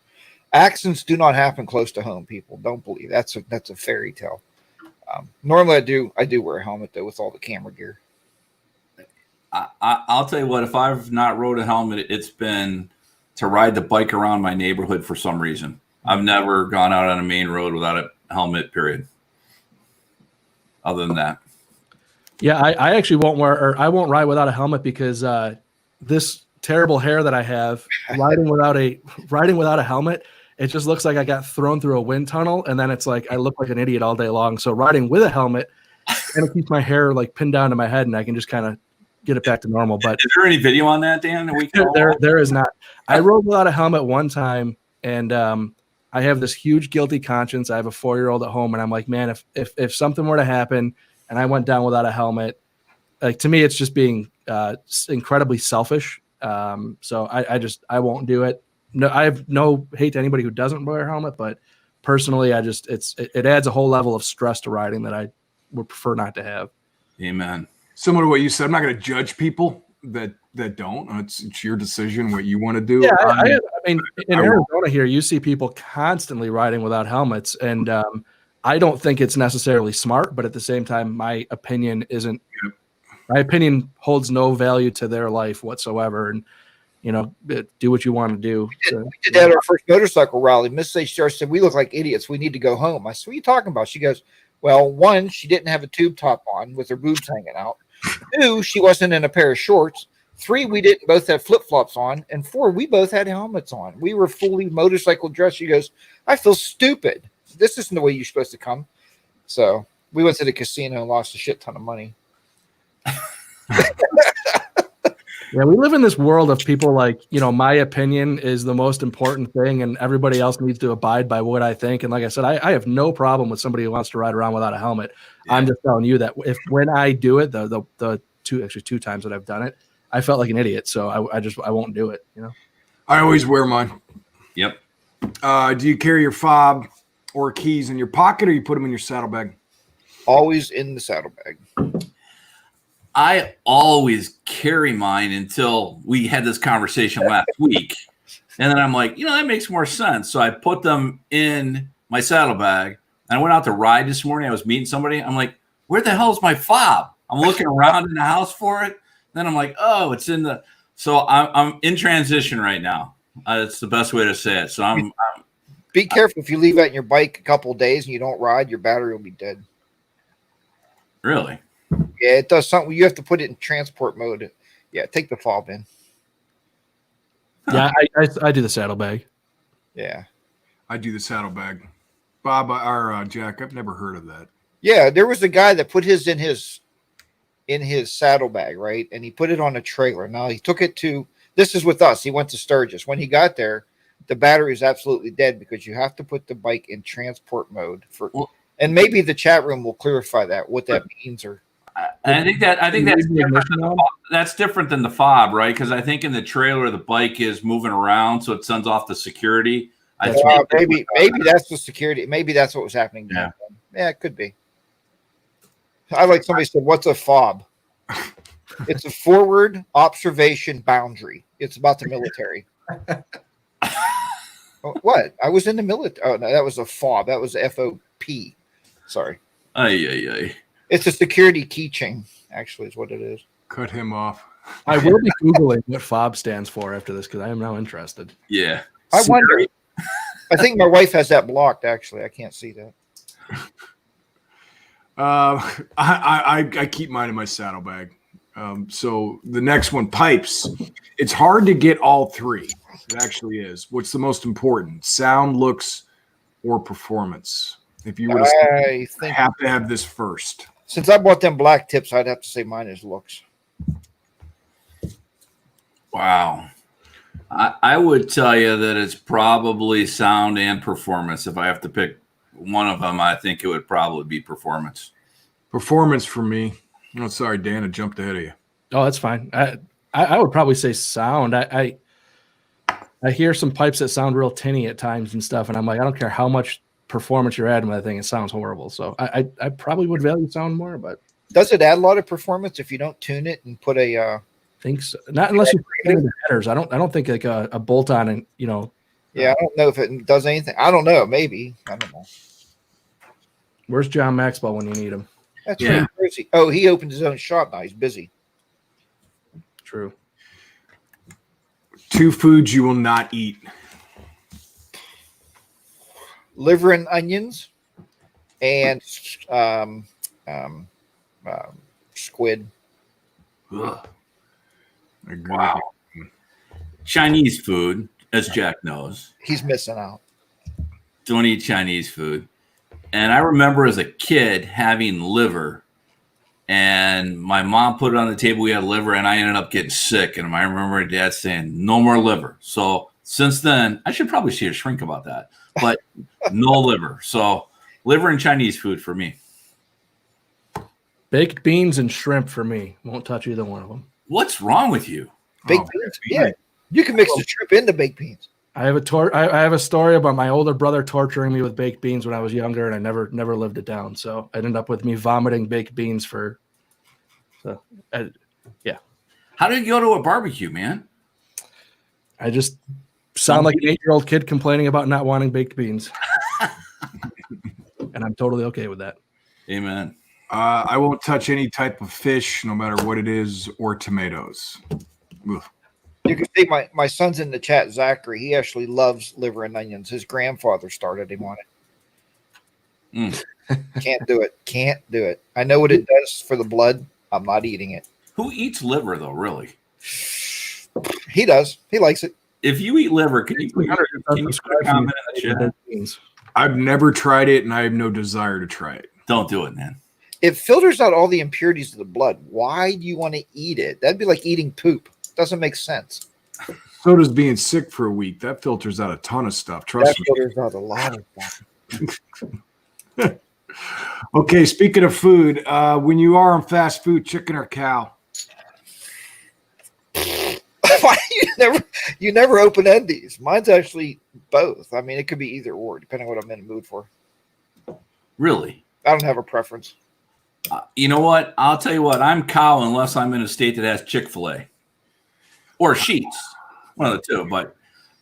Accidents do not happen close to home, people. Don't believe that's a fairy tale. Normally I do wear a helmet though with all the camera gear. I'll tell you what, if I've not rode a helmet, it's been to ride the bike around my neighborhood for some reason. I've never gone out on a main road without a helmet, period. Other than that. Yeah, I actually I won't ride without a helmet because this terrible hair that I have, riding without a helmet, it just looks like I got thrown through a wind tunnel, and then it's like I look like an idiot all day long. So riding with a helmet kind of keeps my hair like pinned down to my head, and I can just kind of get it back to normal. But is there any video on that, Dan? There is not. I rode without a helmet one time, and I have this huge guilty conscience. I have a 4-year-old at home, and I'm like, man, if something were to happen and I went down without a helmet, like to me, it's just being incredibly selfish. So I won't do it. No, I have no hate to anybody who doesn't wear a helmet, but personally, it adds a whole level of stress to riding that I would prefer not to have. Amen. Similar to what you said, I'm not going to judge people that don't. It's your decision what you want to do. Yeah, I mean, in Arizona here, you see people constantly riding without helmets, and I don't think it's necessarily smart. But at the same time, my opinion isn't. My opinion holds no value to their life whatsoever, and do what you want to do. We did that at our first motorcycle rally. Miss HR said, "We look like idiots. We need to go home." I said, "What are you talking about?" She goes, "Well, 1, she didn't have a tube top on with her boobs hanging out. 2, she wasn't in a pair of shorts. 3, we didn't both have flip-flops on. And 4, we both had helmets on. We were fully motorcycle dressed." She goes, "I feel stupid. This isn't the way you're supposed to come." So we went to the casino and lost a shit ton of money. Yeah, we live in this world of people like, my opinion is the most important thing and everybody else needs to abide by what I think. And like I said, I have no problem with somebody who wants to ride around without a helmet. Yeah. I'm just telling you that when I do it, the two times that I've done it, I felt like an idiot. So I won't do it. I always wear mine. Yep. Do you carry your fob or keys in your pocket, or you put them in your saddlebag? Always in the saddlebag. I always carry mine until we had this conversation last week. And then I'm like, that makes more sense. So I put them in my saddlebag. And I went out to ride this morning. I was meeting somebody. I'm like, where the hell is my fob? I'm looking around in the house for it. Then I'm like, oh, it's in the. So I'm in transition right now. It's the best way to say it. So I'm be careful if you leave out your bike a couple of days and you don't ride, your battery will be dead. Really? Yeah, it does something. You have to put it in transport mode. Yeah, take the fob in. Yeah, I do the saddlebag. Yeah, I do the saddlebag. Bob or Jack, I've never heard of that. Yeah, there was a guy that put his in his saddlebag, right? And he put it on a trailer. Now he took it to. This is with us. He went to Sturgis. When he got there, the battery is absolutely dead because you have to put the bike in transport mode for. Well, and maybe the chat room will clarify that what that means. Or I think that's different than the fob, right? Because I think in the trailer the bike is moving around, so it sends off the security. Maybe that's the security. Maybe that's what was happening. Yeah, it could be. I like somebody said, "What's a fob?" It's a forward observation boundary. It's about the military. What? I was in the military. Oh no, that was a fob. That was FOP. Sorry. It's a security keychain. Actually, is what it is. Cut him off. I will be Googling what FOB stands for after this because I am now interested. Yeah. I wonder. I think my wife has that blocked. Actually, I can't see that. I keep mine in my saddlebag. So the next one, pipes. It's hard to get all three. It actually is. What's the most important? Sound, looks, or performance? If you were to I have to have this first. Since I bought them black tips, I'd have to say mine is looks. Wow. I would tell you that it's probably sound and performance. If I have to pick one of them, I think it would probably be performance. Performance for me. Oh, sorry, Dan, I jumped ahead of you. Oh, that's fine. I would probably say sound. I hear some pipes that sound real tinny at times and stuff, and I'm like, I don't care how much performance you're adding with that thing, it sounds horrible. So I probably would value sound more, but does it add a lot of performance if you don't tune it and put a think so. Not unless you put it in the headers. I don't think like a bolt on and yeah, I don't know if it does anything. I don't know, maybe. I don't know. Where's John Maxwell when you need him? That's really crazy. Oh, he opened his own shop now. He's busy. True. 2 foods you will not eat. Liver and onions and squid. Ugh. Wow. Chinese food, as Jack knows. He's missing out. Don't eat Chinese food. And I remember as a kid having liver, and my mom put it on the table. We had liver, and I ended up getting sick. And I remember my dad saying, "No more liver." So since then, I should probably see a shrink about that. But no liver. So liver and Chinese food for me. Baked beans and shrimp for me. Won't touch either one of them. What's wrong with you? Baked beans? Yeah. You can mix the shrimp into baked beans. I have a story about my older brother torturing me with baked beans when I was younger, and I never lived it down. So it ended up with me vomiting baked beans yeah. How did you go to a barbecue, man? I just sound like an 8-year-old kid complaining about not wanting baked beans. And I'm totally okay with that. Amen. I won't touch any type of fish, no matter what it is, or tomatoes. Ugh. You can see my son's in the chat, Zachary. He actually loves liver and onions. His grandfather started him on it. Can't do it. Can't do it. I know what it does for the blood. I'm not eating it. Who eats liver, though, really? He does. He likes it. If you eat liver, can you put a comment in the chat? I've never tried it, and I have no desire to try it. Don't do it, man. It filters out all the impurities of the blood. Why do you want to eat it? That'd be like eating poop. Doesn't make sense. So does being sick for a week. That filters out a ton of stuff. Trust me. Filters out a lot of stuff. Okay, speaking of food, when you are on fast food, chicken or cow? Why you never open end these? Mine's actually both. I mean, it could be either or, depending on what I'm in the mood for. Really? I don't have a preference. You know what? I'll tell you what. I'm cow unless I'm in a state that has Chick-fil-A or Sheetz, one of the two. But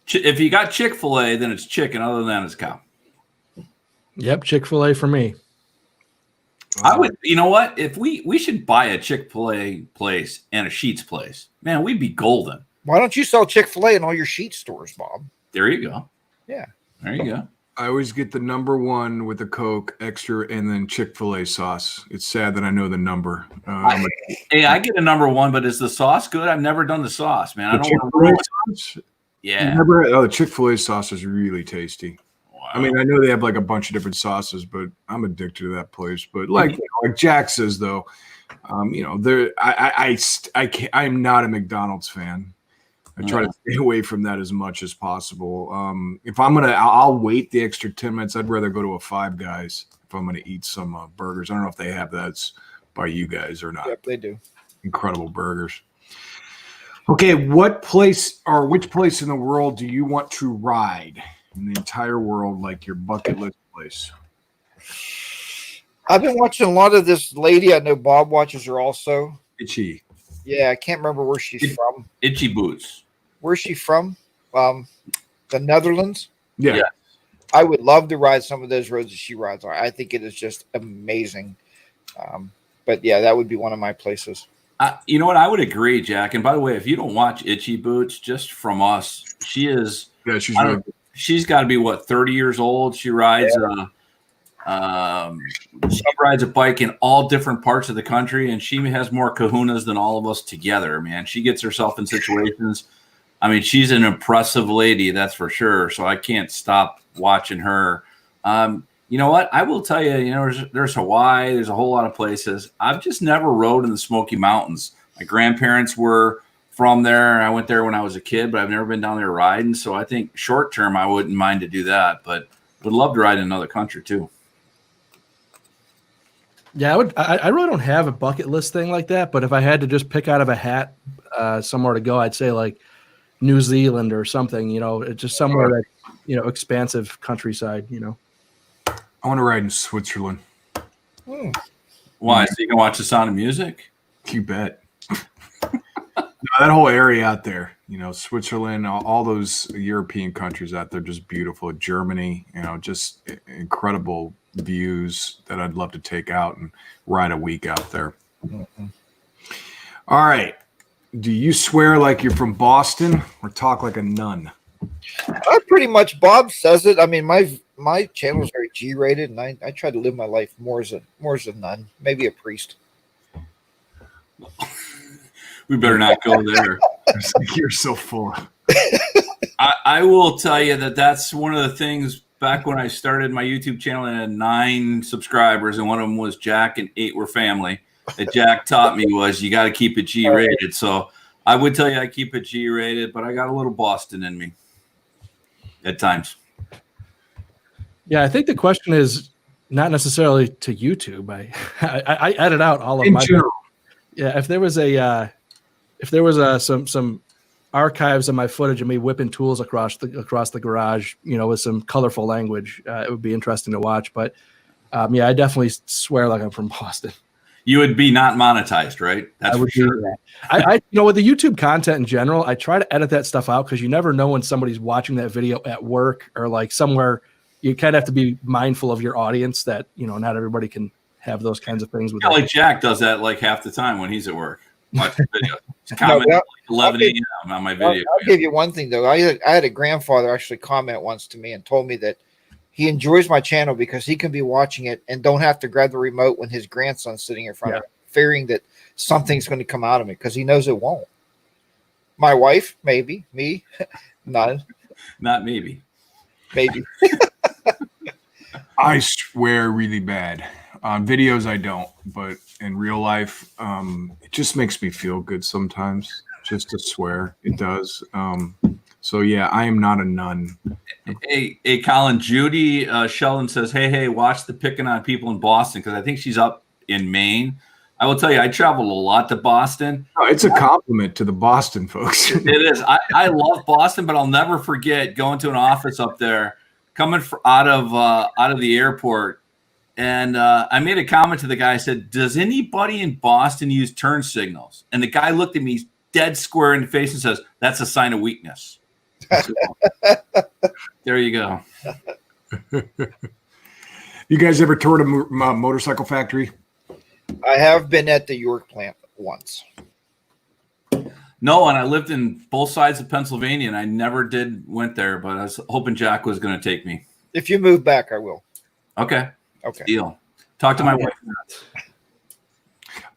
if you got Chick-fil-A, then it's chicken. Other than that, it's cow. Yep, Chick-fil-A for me. I would. You know what? If we should buy a Chick-fil-A place and a Sheetz place, man, we'd be golden. Why don't you sell Chick-fil-A in all your Sheetz stores, Bob? There you go. Yeah. There you go. I always get the number 1 with the Coke extra and then Chick-fil-A sauce. It's sad that I know the number. Hey, I get a number 1, but is the sauce good? I've never done the sauce, man. I don't Chick-fil-A sauce? Yeah. The Chick-fil-A sauce is really tasty. Wow. I mean, I know they have like a bunch of different sauces, but I'm addicted to that place. But like Jack says, though, I'm not a McDonald's fan. I try to stay away from that as much as possible. If I'm I'll wait the extra 10 minutes. I'd rather go to a Five Guys if I'm gonna eat some burgers. I don't know if they have that by you guys or not. Yep, they do. Incredible burgers. Okay, which place in the world do you want to ride in the entire world, like your bucket list place? I've been watching a lot of this lady. I know Bob watches her also. Itchy. Yeah, I can't remember where she's from. Itchy Boots. Where's she from? The Netherlands? Yeah. I would love to ride some of those roads that she rides on. I think it is just amazing. But yeah, that would be one of my places. You know what? I would agree, Jack. And by the way, if you don't watch Itchy Boots, just from us, she is. Yeah, she's really good. She's got to be 30 years old. She rides. She rides a bike in all different parts of the country, and she has more kahunas than all of us together. Man, she gets herself in situations. I mean, she's an impressive lady, that's for sure. So I can't stop watching her. You know what? I will tell you, there's Hawaii. There's a whole lot of places. I've just never rode in the Smoky Mountains. My grandparents were from there. I went there when I was a kid, but I've never been down there riding. So I think short term, I wouldn't mind to do that, but would love to ride in another country too. Yeah, I really don't have a bucket list thing like that, but if I had to just pick out of a hat somewhere to go, I'd say like New Zealand or something, it's just somewhere that, expansive countryside, I want to ride in Switzerland. Why? So you can watch The Sound of Music? You bet. That whole area out there, Switzerland, all those European countries out there, just beautiful. Germany, just incredible views that I'd love to take out and ride a week out there. Mm-hmm. All right. Do you swear like you're from Boston or talk like a nun? I pretty much, Bob says it. I mean, my channel is very G-rated, and I try to live my life more as a nun, maybe a priest. We better not go there. You're so full. I will tell you that's one of the things. Back when I started my YouTube channel, I had 9 subscribers, and one of them was Jack, and 8 were family. That Jack taught me was you got to keep it G-rated. So I would tell you I keep it G-rated, but I got a little Boston in me at times. Yeah, I think the question is not necessarily to YouTube. I edit out all of in my. General. Yeah, if there was some archives of my footage of me whipping tools across the garage, with some colorful language, it would be interesting to watch. But yeah, I definitely swear like I'm from Boston. You would be not monetized, right? That's for sure. I with the YouTube content in general, I try to edit that stuff out because you never know when somebody's watching that video at work or like somewhere. You kind of have to be mindful of your audience that, not everybody can have those kinds of things. Like Jack does that like half the time when he's at work. Watch the video. Comment like 11 a.m. on my video. I'll give you one thing, though. I had a grandfather actually comment once to me and told me that he enjoys my channel because he can be watching it and don't have to grab the remote when his grandson's sitting in front of him, fearing that something's going to come out of it because he knows it won't. My wife, maybe. Me, none. Not maybe. Maybe. I swear really bad. On videos, I don't, but in real life, it just makes me feel good sometimes just to swear. It does. So yeah, I am not a nun. Hey, Colin, Judy Sheldon says, hey, watch the picking on people in Boston because I think she's up in Maine. I will tell you, I traveled a lot to Boston. Oh, it's a compliment to the Boston folks. It is. I love Boston, but I'll never forget going to an office up there, coming out of the airport. And I made a comment to the guy. I said, does anybody in Boston use turn signals? And the guy looked at me dead square in the face and says, that's a sign of weakness. So, there you go. You guys ever toured a motorcycle factory? I have been at the York plant once. No, and I lived in both sides of Pennsylvania, and I never went there, but I was hoping Jack was going to take me. If you move back, I will. Okay. Deal. Talk to my wife.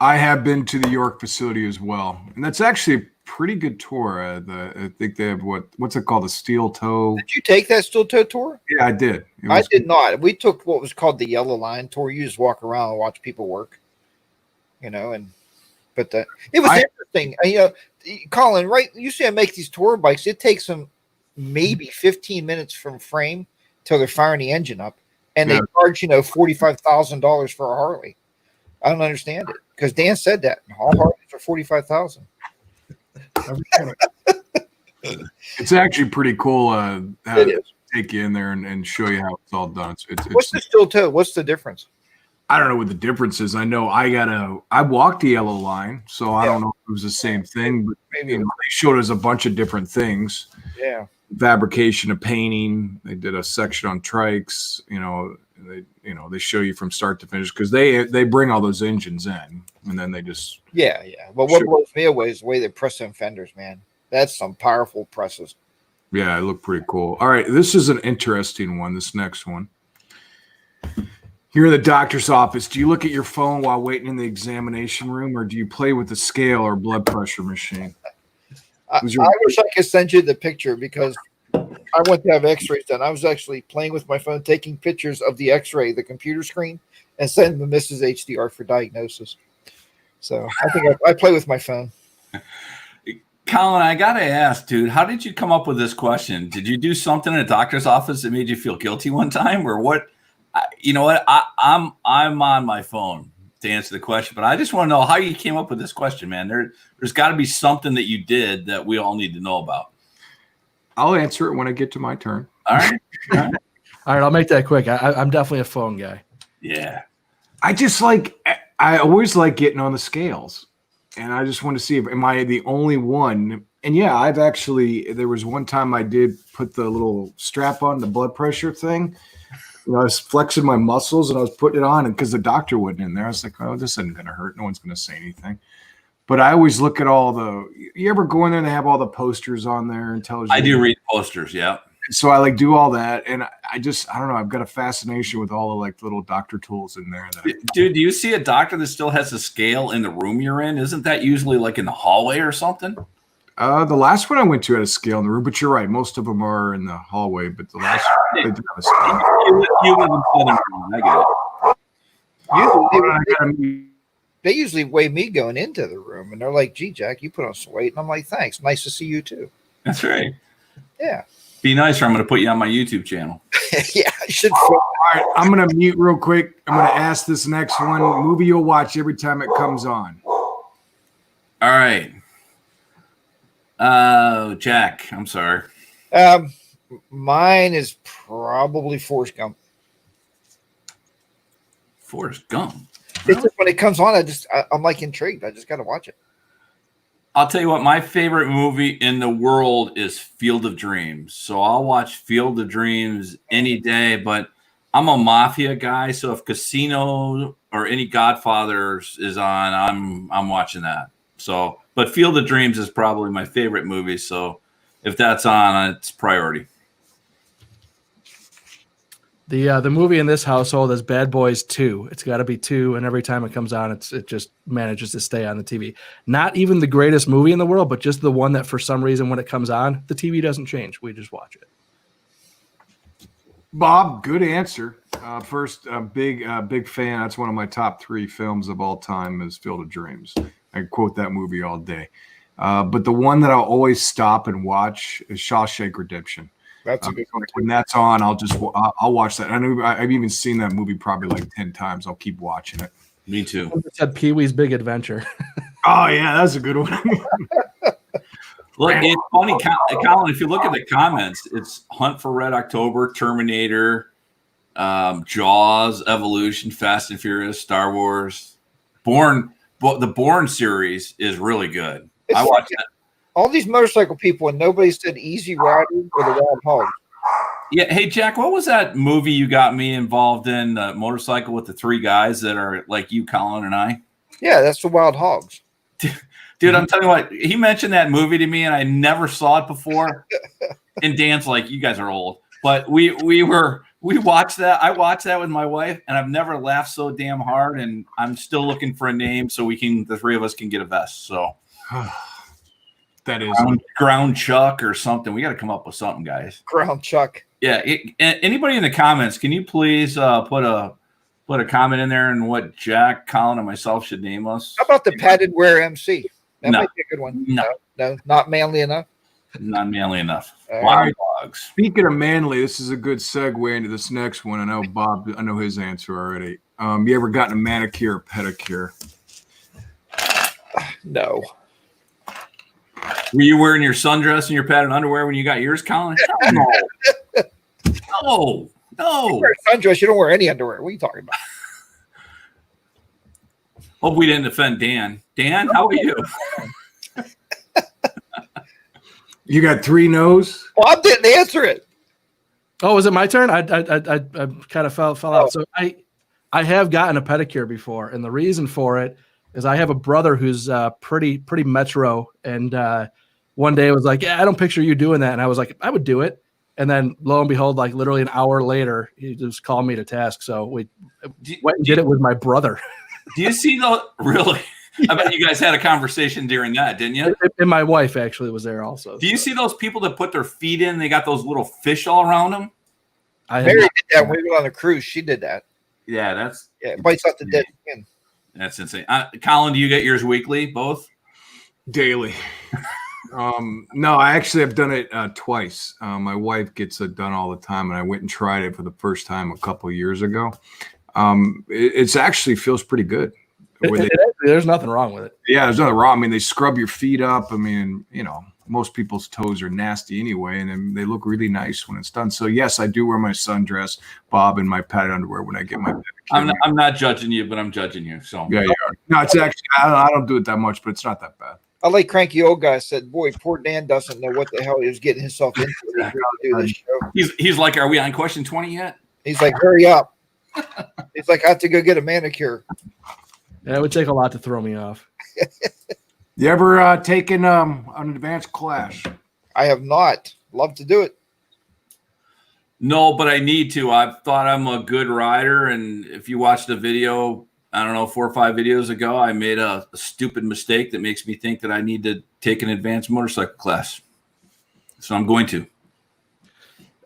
I have been to the York facility as well, and that's actually a pretty good tour. I think they have what's it called, the steel toe. Did you take that steel toe tour? Yeah, I did. I did not. We took what was called the Yellow Line tour. You just walk around and watch people work, and But it was interesting. Colin, right? Usually I make these tour bikes. It takes them maybe 15 minutes from frame till they're firing the engine up, and they charge $45,000 for a Harley. I don't understand it because Dan said that all Harleys are 45,000. It's actually pretty cool. To take you in there and show you how it's all done. What's the steel toe? What's the difference? I don't know what the difference is. I know I walked the yellow line, so I don't know if it was the same thing, but maybe they showed us a bunch of different things. Yeah. Fabrication of painting. They did a section on trikes, they show you from start to finish because they bring all those engines in and then they just Well, what blows me away is the way they press them fenders, man. That's some powerful presses. Yeah, it looked pretty cool. All right, this is an interesting one, this next one. You're in the doctor's office. Do you look at your phone while waiting in the examination room, or do you play with the scale or blood pressure machine? I wish I could send you the picture because I went to have x-rays done. I was actually playing with my phone, taking pictures of the x-ray, the computer screen, and sending them to Mrs. HDR for diagnosis. So I think I play with my phone. Colin, I got to ask, dude, how did you come up with this question? Did you do something in a doctor's office that made you feel guilty one time, or what? You know what? I'm on my phone to answer the question, but I just want to know how you came up with this question, man. There's got to be something that you did that we all need to know about. I'll answer it when I get to my turn. All right. All right. I'll make that quick. I'm definitely a phone guy. Yeah. I always like getting on the scales, and I just want to see am I the only one? And yeah, there was one time I did put the little strap on the blood pressure thing. I was flexing my muscles and I was putting it on, and because the doctor wasn't in there, I was like, oh, this isn't going to hurt. No one's going to say anything. But I always look at you ever go in there and they have all the posters on there and tells you. I do read posters. Yeah. So I do all that. And I don't know. I've got a fascination with all the little doctor tools in there. Dude, do you see a doctor that still has a scale in the room you're in? Isn't that usually in the hallway or something? The last one I went to had a scale in the room, but you're right. Most of them are in the hallway, but the last one, they do have a scale. You live in Southern California. I get it. They usually weigh me going into the room, and they're like, gee, Jack, you put on some weight. And I'm like, thanks. Nice to see you, too. That's right. Yeah. Be nice, or I'm going to put you on my YouTube channel. Yeah, I should. All right, I'm going to mute real quick. I'm going to ask this next one. Movie you'll watch every time it comes on. All right. Jack, I'm sorry. Mine is probably Forrest Gump. Forrest Gump. It's just when it comes on, I'm intrigued. I just got to watch it. I'll tell you what, my favorite movie in the world is Field of Dreams. So I'll watch Field of Dreams any day, but I'm a mafia guy. So if Casino or any Godfathers is on, I'm watching that. So, but Field of Dreams is probably my favorite movie. So if that's on, it's priority. The movie in this household is Bad Boys 2. It's got to be 2, and every time it comes on, it just manages to stay on the TV. Not even the greatest movie in the world, but just the one that for some reason when it comes on, the TV doesn't change. We just watch it. Bob, good answer. First, big fan. That's one of my top 3 films of all time is Field of Dreams. I quote that movie all day. But the one that I'll always stop and watch is Shawshank Redemption. That's a good one. When that's on, I'll watch that. I've even seen that movie probably 10 times. I'll keep watching it. Me too. It said Pee-wee's Big Adventure. Oh yeah, that's a good one. Look, it's funny, Colin. If you look at the comments, it's Hunt for Red October, Terminator, Jaws, Evolution, Fast and Furious, Star Wars, Bourne. The Bourne series is really good. I watched that. All these motorcycle people, and nobody said Easy Rider or the Wild Hogs. Yeah. Hey, Jack, what was that movie you got me involved in? Motorcycle with the 3 guys that are like you, Colin, and I? Yeah, that's the Wild Hogs. Dude, I'm telling you what, he mentioned that movie to me, and I never saw it before. And Dan's like, you guys are old. But we watched that. I watched that with my wife, and I've never laughed so damn hard. And I'm still looking for a name so the 3 of us can get a vest. So. That is Ground Chuck or something. We got to come up with something, guys. Ground Chuck. Yeah. Anybody in the comments, can you please put a put a comment in there and what Jack, Colin, and myself should name us. How about the padded wear MC? That No. might be a good one. No. No, not manly enough. Not manly enough. All Wild dogs. Speaking of manly, this is a good segue into this next one. I know Bob, I know his answer already. You ever gotten a manicure or pedicure? No. Were you wearing your sundress and your padded underwear when you got yours, Colin? No. No. No. You wear a sundress, you don't wear any underwear. What are you talking about? Hope we didn't offend Dan. Dan, how are you? You got 3 no's? Bob didn't answer it. Oh, was it my turn? I kind of fell out. So I have gotten a pedicure before, and the reason for it is I have a brother who's pretty metro, and one day I was like, "Yeah, I don't picture you doing that," and I was like, "I would do it," and then lo and behold, like literally an hour later, he just called me to task. So we went and did it with my brother. Do you see those? Really? I bet you guys had a conversation during that, didn't you? And my wife actually was there also. Do you see those people that put their feet in? They got those little fish all around them. Mary did that when we went on a cruise. She did that. Yeah, It bites out the dead skin. that's insane. Colin, do you get yours weekly? Both? Daily. No, I actually have done it twice. My wife gets it done all the time, and I went and tried it for the first time a couple of years ago. It's actually feels pretty good. There's nothing wrong with it. Yeah, there's nothing wrong. I mean, they scrub your feet up. I mean, you know, most people's toes are nasty anyway, and then they look really nice when it's done. So yes, I do wear my sundress, Bob, and my padded underwear when I get my pedicure. I'm not judging you, but I'm judging you. So Yeah, you are. No, it's actually I don't do it that much, but it's not that bad. I like cranky old guy said, "Boy, poor Dan doesn't know what the hell he was getting himself into to do this show." he's like, "Are we on question 20 yet?" He's like, "Hurry up!" He's like, "I have to go get a manicure." Yeah, it would take a lot to throw me off. You ever taken an advanced class? I have not. Love to do it. No, but I need to. I've thought I'm a good rider, and if you watched the video, I don't know, 4 or 5 videos ago, I made a stupid mistake that makes me think that I need to take an advanced motorcycle class. So I'm going to.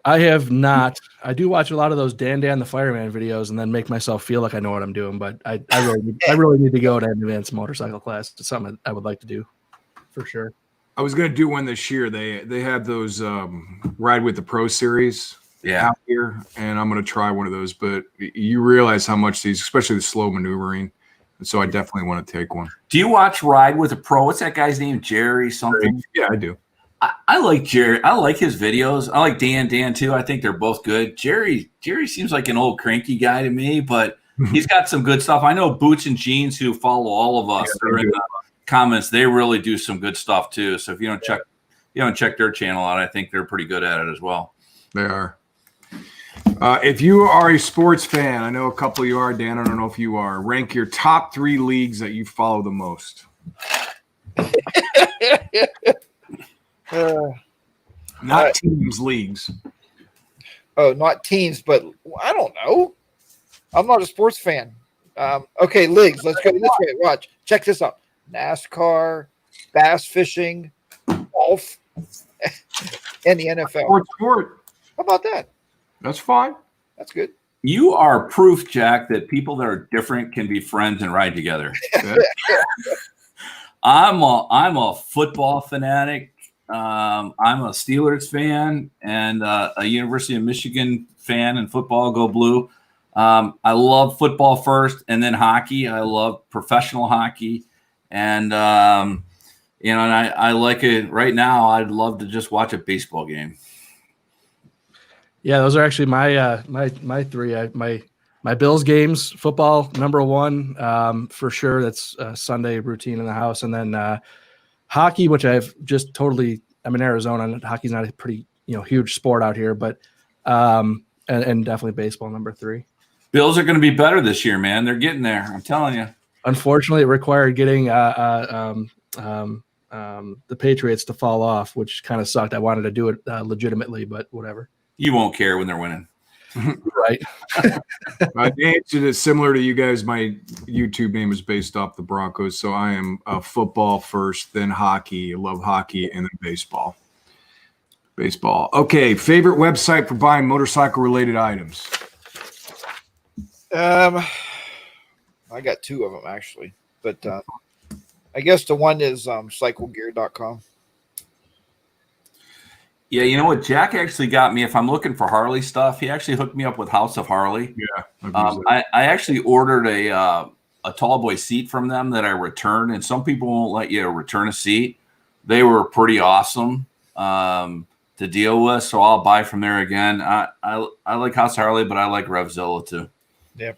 I have not. I do watch a lot of those Dan the Fireman videos and then make myself feel like I know what I'm doing. But I really need to go to an advanced motorcycle class. It's something I would like to do for sure. I was going to do one this year. They have those Ride with the Pro series out here, and I'm going to try one of those. But you realize how much these, especially the slow maneuvering. And so I definitely want to take one. Do you watch Ride with a Pro? What's that guy's name? Jerry something? Yeah, I do. I like Jerry. I like his videos. I like Dan too. I think they're both good. Jerry seems like an old cranky guy to me, but he's got some good stuff. I know Boots and Jeans, who follow all of us, are in the comments. They really do some good stuff too. So if you don't check their channel out, I think they're pretty good at it as well. They are. If you are a sports fan, I know a couple of you are, Dan. I don't know if you are. Rank your top 3 leagues that you follow the most. Not teams, leagues. Oh, not teams, but I don't know. I'm not a sports fan. Okay, leagues. Let's go this way. Watch. Check this out. NASCAR, bass fishing, golf, and the NFL. Sport. How about that? That's fine. That's good. You are proof, Jack, that people that are different can be friends and ride together. I'm a football fanatic. I'm a Steelers fan and a University of Michigan fan in football. Go Blue. I love football first and then hockey. I love professional hockey. And, and I like it right now. I'd love to just watch a baseball game. Yeah, those are actually my 3. My Bills games, football, number 1 for sure. That's Sunday routine in the house. And then hockey, which I've just totally, I'm in Arizona, and hockey's not a pretty, huge sport out here, but and definitely baseball, number 3. Bills are going to be better this year, man. They're getting there. I'm telling you. Unfortunately, it required getting the Patriots to fall off, which kind of sucked. I wanted to do it legitimately, but whatever. You won't care when they're winning. Right. My answer is similar to you guys. My YouTube name is based off the Broncos, so I am football first, then hockey. I love hockey, and then baseball. Baseball. Okay, favorite website for buying motorcycle-related items? I got two of them actually, but I guess the one is cyclegear.com. Yeah, you know what? Jack actually got me. If I'm looking for Harley stuff, he actually hooked me up with House of Harley. Yeah, I've used that. I actually ordered a tall boy seat from them that I returned, and some people won't let you return a seat. They were pretty awesome to deal with, so I'll buy from there again. I like House of Harley, but I like Revzilla too. Yep.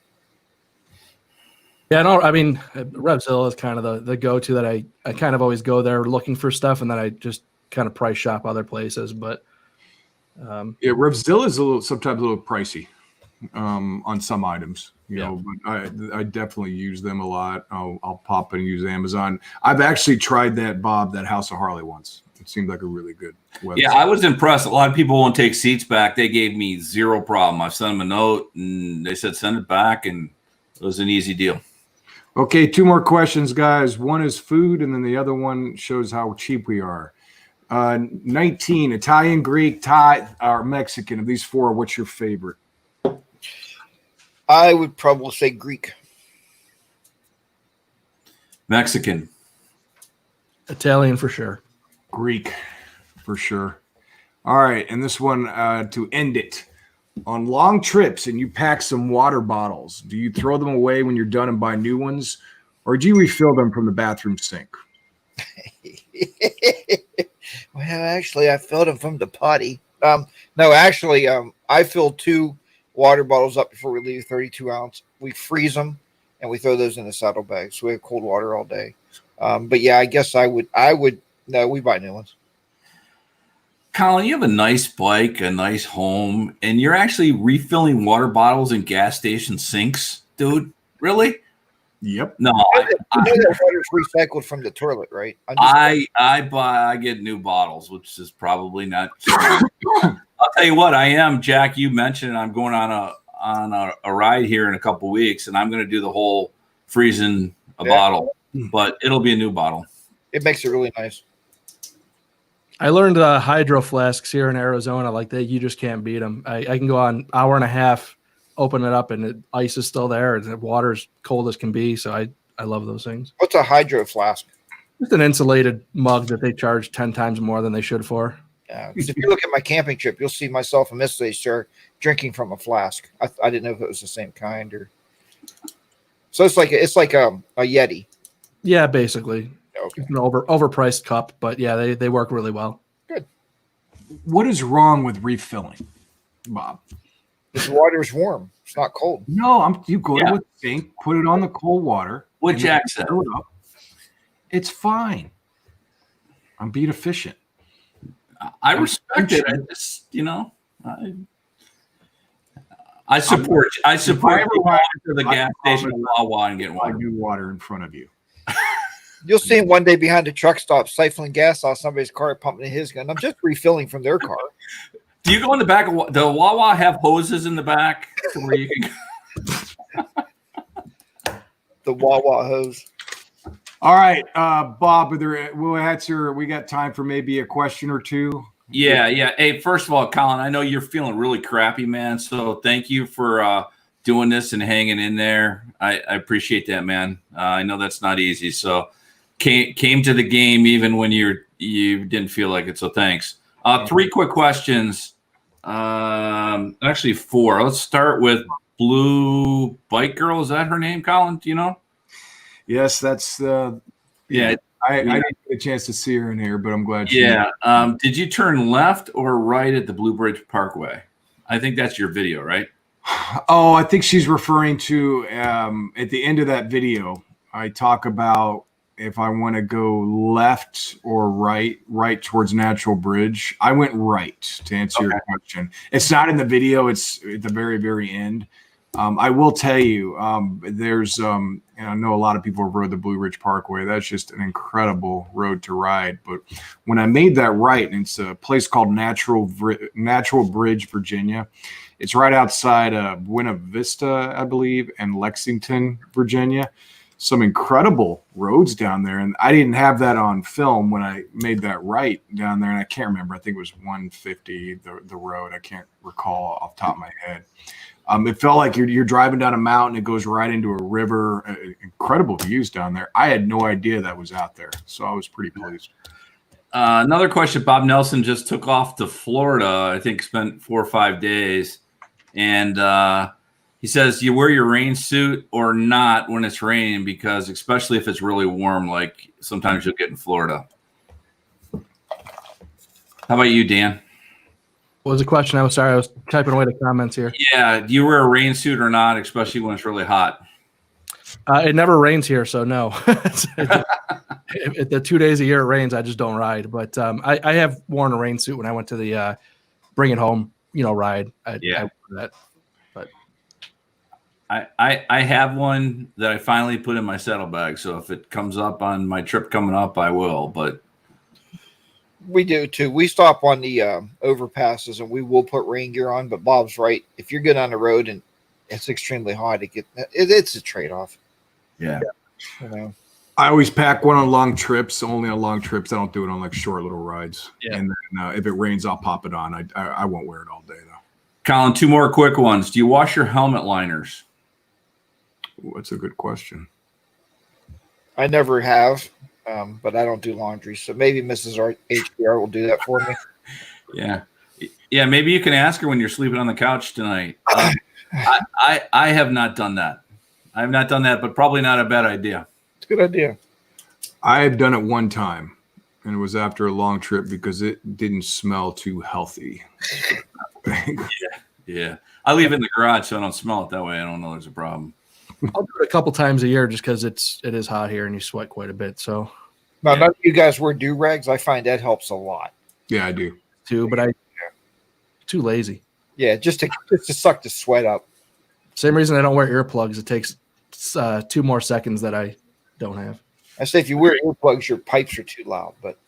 Yeah, I mean, Revzilla is kind of the go-to that I kind of always go there looking for stuff, and then I just kind of price shop other places. But yeah, Revzilla is sometimes a little pricey on some items, you know, but I definitely use them a lot. I'll pop and use Amazon. I've actually tried that House of Harley once. It seemed like a really good website. Yeah, I was impressed. A lot of people won't take seats back. They gave me zero problem. I sent them a note and they said send it back, and it was an easy deal. Okay, two more questions, guys. One is food, and then the other one shows how cheap we are. 19, Italian, Greek, Thai, or Mexican. Of these four, what's your favorite? I would probably say Greek. Mexican. Italian for sure. Greek, for sure. All right, and this one to end it. On long trips and you pack some water bottles, do you throw them away when you're done and buy new ones, or do you refill them from the bathroom sink? Well, actually, I filled them from the potty. No, actually, I fill 2 water bottles up before we leave, 32 ounce. We freeze them and we throw those in the saddlebag, so we have cold water all day. But yeah, I guess I would. No, we buy new ones. Colin, you have a nice bike, a nice home, and you're actually refilling water bottles in gas station sinks, dude. Really? Yep. No, That water's recycled from the toilet, right? I get new bottles, which is probably not. I'll tell you what, I am, Jack. You mentioned I'm going on a ride here in a couple weeks, and I'm going to do the whole freezing a bottle, but it'll be a new bottle. It makes it really nice. I learned hydro flasks here in Arizona. Like you just can't beat them. I can go on an hour and a half, open it up, and the ice is still there, and the water's cold as can be. So I love those things. What's a hydro flask? Just an insulated mug that they charge 10 times more than they should for. Yeah, because if you look at my camping trip, you'll see myself and Miss Star drinking from a flask. I didn't know if it was the same kind or. So it's like a Yeti. Yeah, basically. Okay. An overpriced cup, but yeah, they work really well. Good. What is wrong with refilling, Bob? The water's warm. It's not cold. No, you go to a sink, put it on the cold water. What Jack said. It's fine. I'm being efficient. I respect it. I just, I support. I support the gas station in Wawa and get water. New water in front of you. You'll see him one day behind a truck stop siphoning gas off somebody's car, pumping his gun. I'm just refilling from their car. Do you go in the back of the Wawa? Have hoses in the back to where you can? The Wawa hose. All right, Bob. We got time for maybe a question or two. Yeah. Hey, first of all, Colin, I know you're feeling really crappy, man. So thank you for doing this and hanging in there. I appreciate that, man. I know that's not easy. So came to the game even when you didn't feel like it. So thanks. 3 quick questions. Actually 4. Let's start with Blue Bike Girl. Is that her name, Colin? Do you know? Yes, that's yeah. I didn't get a chance to see her in here, but I'm glad. Did you turn left or right at the Blue Bridge Parkway? I think that's your video, right? Oh, I think she's referring to at the end of that video. I talk about if I want to go left or right towards Natural Bridge. I went right to answer your question. It's not in the video. It's at the very, very end. I will tell you, there's, and I know a lot of people have rode the Blue Ridge Parkway. That's just an incredible road to ride. But when I made that right, and it's a place called Natural Bridge, Virginia. It's right outside Buena Vista, I believe, and Lexington, Virginia. Some incredible roads down there. And I didn't have that on film when I made that right down there. And I can't remember. I think it was 150, the road. I can't recall off the top of my head. It felt like you're driving down a mountain. It goes right into a river. Incredible views down there. I had no idea that was out there, so I was pretty pleased. Another question. Bob Nelson just took off to Florida. I think spent 4 or 5 days, and he says, "Do you wear your rain suit or not when it's raining? Because especially if it's really warm, like sometimes you'll get in Florida." How about you, Dan? What was the question? I was sorry. I was typing away the comments here. Yeah. Do you wear a rain suit or not, especially when it's really hot? It never rains here, so no. The 2 days a year it rains, I just don't ride. But I have worn a rain suit when I went to the Bring It Home, ride. I wore that. But I have one that I finally put in my saddlebag. So if it comes up on my trip coming up, I will. But We do too. We stop on the overpasses and we will put rain gear on. But Bob's right. If you're good on the road and it's extremely hot, it's a trade-off. Yeah. I always pack one on long trips. Only on long trips. I don't do it on like short little rides. Yeah. And then if it rains, I'll pop it on. I won't wear it all day though. Colin, 2 more quick ones. Do you wash your helmet liners? That's a good question. I never have, but I don't do laundry. So maybe Mrs. HBR will do that for me. Yeah. Yeah, maybe you can ask her when you're sleeping on the couch tonight. I have not done that. I have not done that, but probably not a bad idea. It's a good idea. I have done it one time, and it was after a long trip because it didn't smell too healthy. Yeah. I leave it in the garage so I don't smell it that way. I don't know there's a problem. I'll do it a couple times a year just because it is hot here and you sweat quite a bit. So Now, none of you guys wear do-rags. I find that helps a lot. Yeah, I do. too, but I'm too lazy. Yeah, just to suck the sweat up. Same reason I don't wear earplugs. It takes 2 more seconds that I don't have. I say if you wear earplugs, your pipes are too loud. But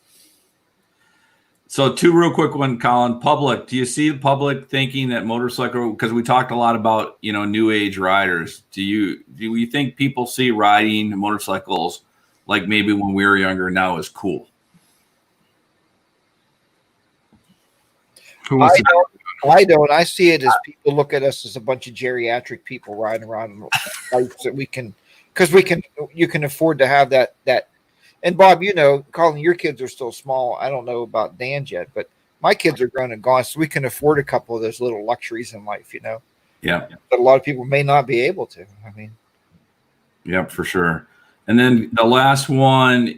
So 2 real quick one, Colin. Public. Do you see the public thinking that motorcycle? Because we talked a lot about new age riders. Do you think people see riding motorcycles like maybe when we were younger now is cool? I don't. I see it as people look at us as a bunch of geriatric people riding around in bikes that you can afford to have that. And Bob, Colin, your kids are still small. I don't know about Dan's yet, but my kids are grown and gone, so we can afford a couple of those little luxuries in life, Yeah. But a lot of people may not be able to. Yep, for sure. And then the last one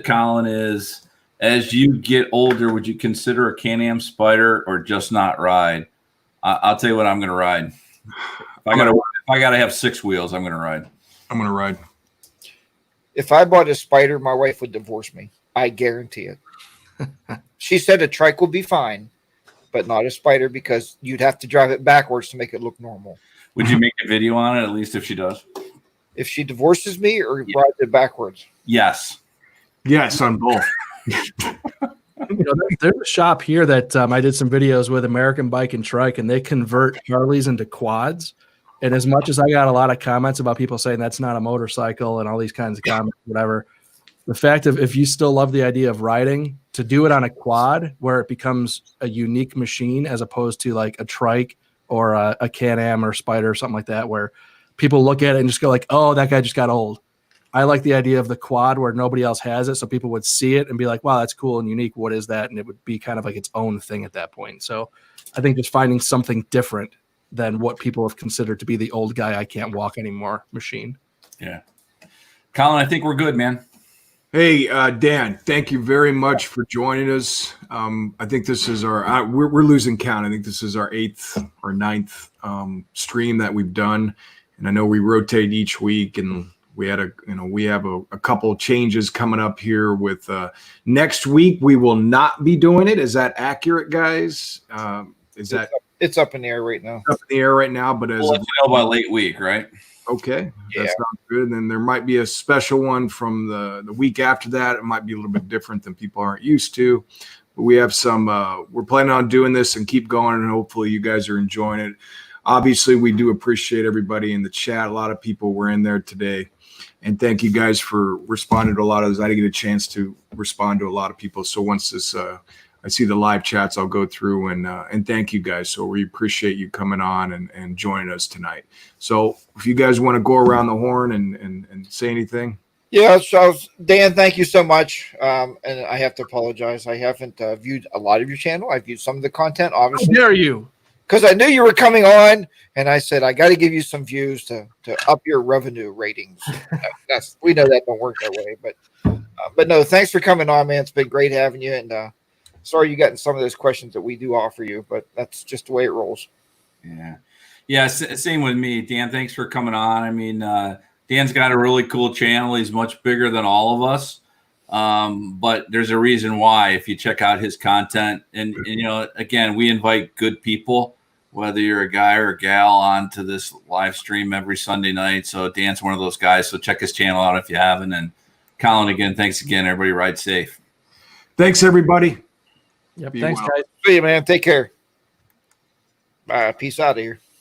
Colin, is as you get older, would you consider a Can-Am Spider or just not ride? I'll tell you what I'm going to ride. If I gotta have 6 wheels, I'm going to ride. I'm going to ride. If I bought a Spider, my wife would divorce me. I guarantee it. She said a trike would be fine, but not a Spider because you'd have to drive it backwards to make it look normal. Would you make a video on it, at least if she does? If she divorces me or rides it backwards? Yes. Yes, on both. There's a shop here that I did some videos with, American Bike and Trike, and they convert Harleys into quads. And as much as I got a lot of comments about people saying that's not a motorcycle and all these kinds of comments, whatever, the fact of if you still love the idea of riding, to do it on a quad where it becomes a unique machine as opposed to like a trike or a Can-Am or Spider or something like that, where people look at it and just go like, oh, that guy just got old. I like the idea of the quad where nobody else has it, so people would see it and be like, wow, that's cool and unique. What is that? And it would be kind of like its own thing at that point. So I think just finding something different than what people have considered to be the old guy I can't walk anymore machine. Yeah. Colin, I think we're good, man. Hey, Dan, thank you very much for joining us. I think this is we're losing count. I think this is our 8th or 9th stream that we've done. And I know we rotate each week, and we have a couple changes coming up here with next week. We will not be doing it. Is that accurate, guys? It's up in the air right now. Up in the air right now, but We'll let you know by late week, right? Okay, Yeah. that sounds good. And then there might be a special one from the week after that. It might be a little bit different than people aren't used to. But we have some. We're planning on doing this and keep going, and hopefully you guys are enjoying it. Obviously, we do appreciate everybody in the chat. A lot of people were in there today. And thank you guys for responding to a lot of those. I didn't get a chance to respond to a lot of people. So once this, I see the live chats, I'll go through and thank you guys. So we appreciate you coming on and joining us tonight. So if you guys want to go around the horn and say anything. Yeah, so Dan, thank you so much. And I have to apologize. I haven't viewed a lot of your channel. I've viewed some of the content, obviously. How dare you? Because I knew you were coming on, and I said I got to give you some views to up your revenue ratings. We know that don't work that way, but no, thanks for coming on, man. It's been great having you, and sorry you got in some of those questions that we do offer you, but that's just the way it rolls. Yeah. Same with me, Dan. Thanks for coming on. I mean, Dan's got a really cool channel. He's much bigger than all of us. But there's a reason why if you check out his content and you know, again, we invite good people, whether you're a guy or a gal, onto this live stream every Sunday night. So Dan's one of those guys. So check his channel out if you haven't. And Colin, again, thanks again. Everybody ride safe. Thanks, everybody. Yep. Be Thanks, well. guys. See you, man. Take care. Peace out of here.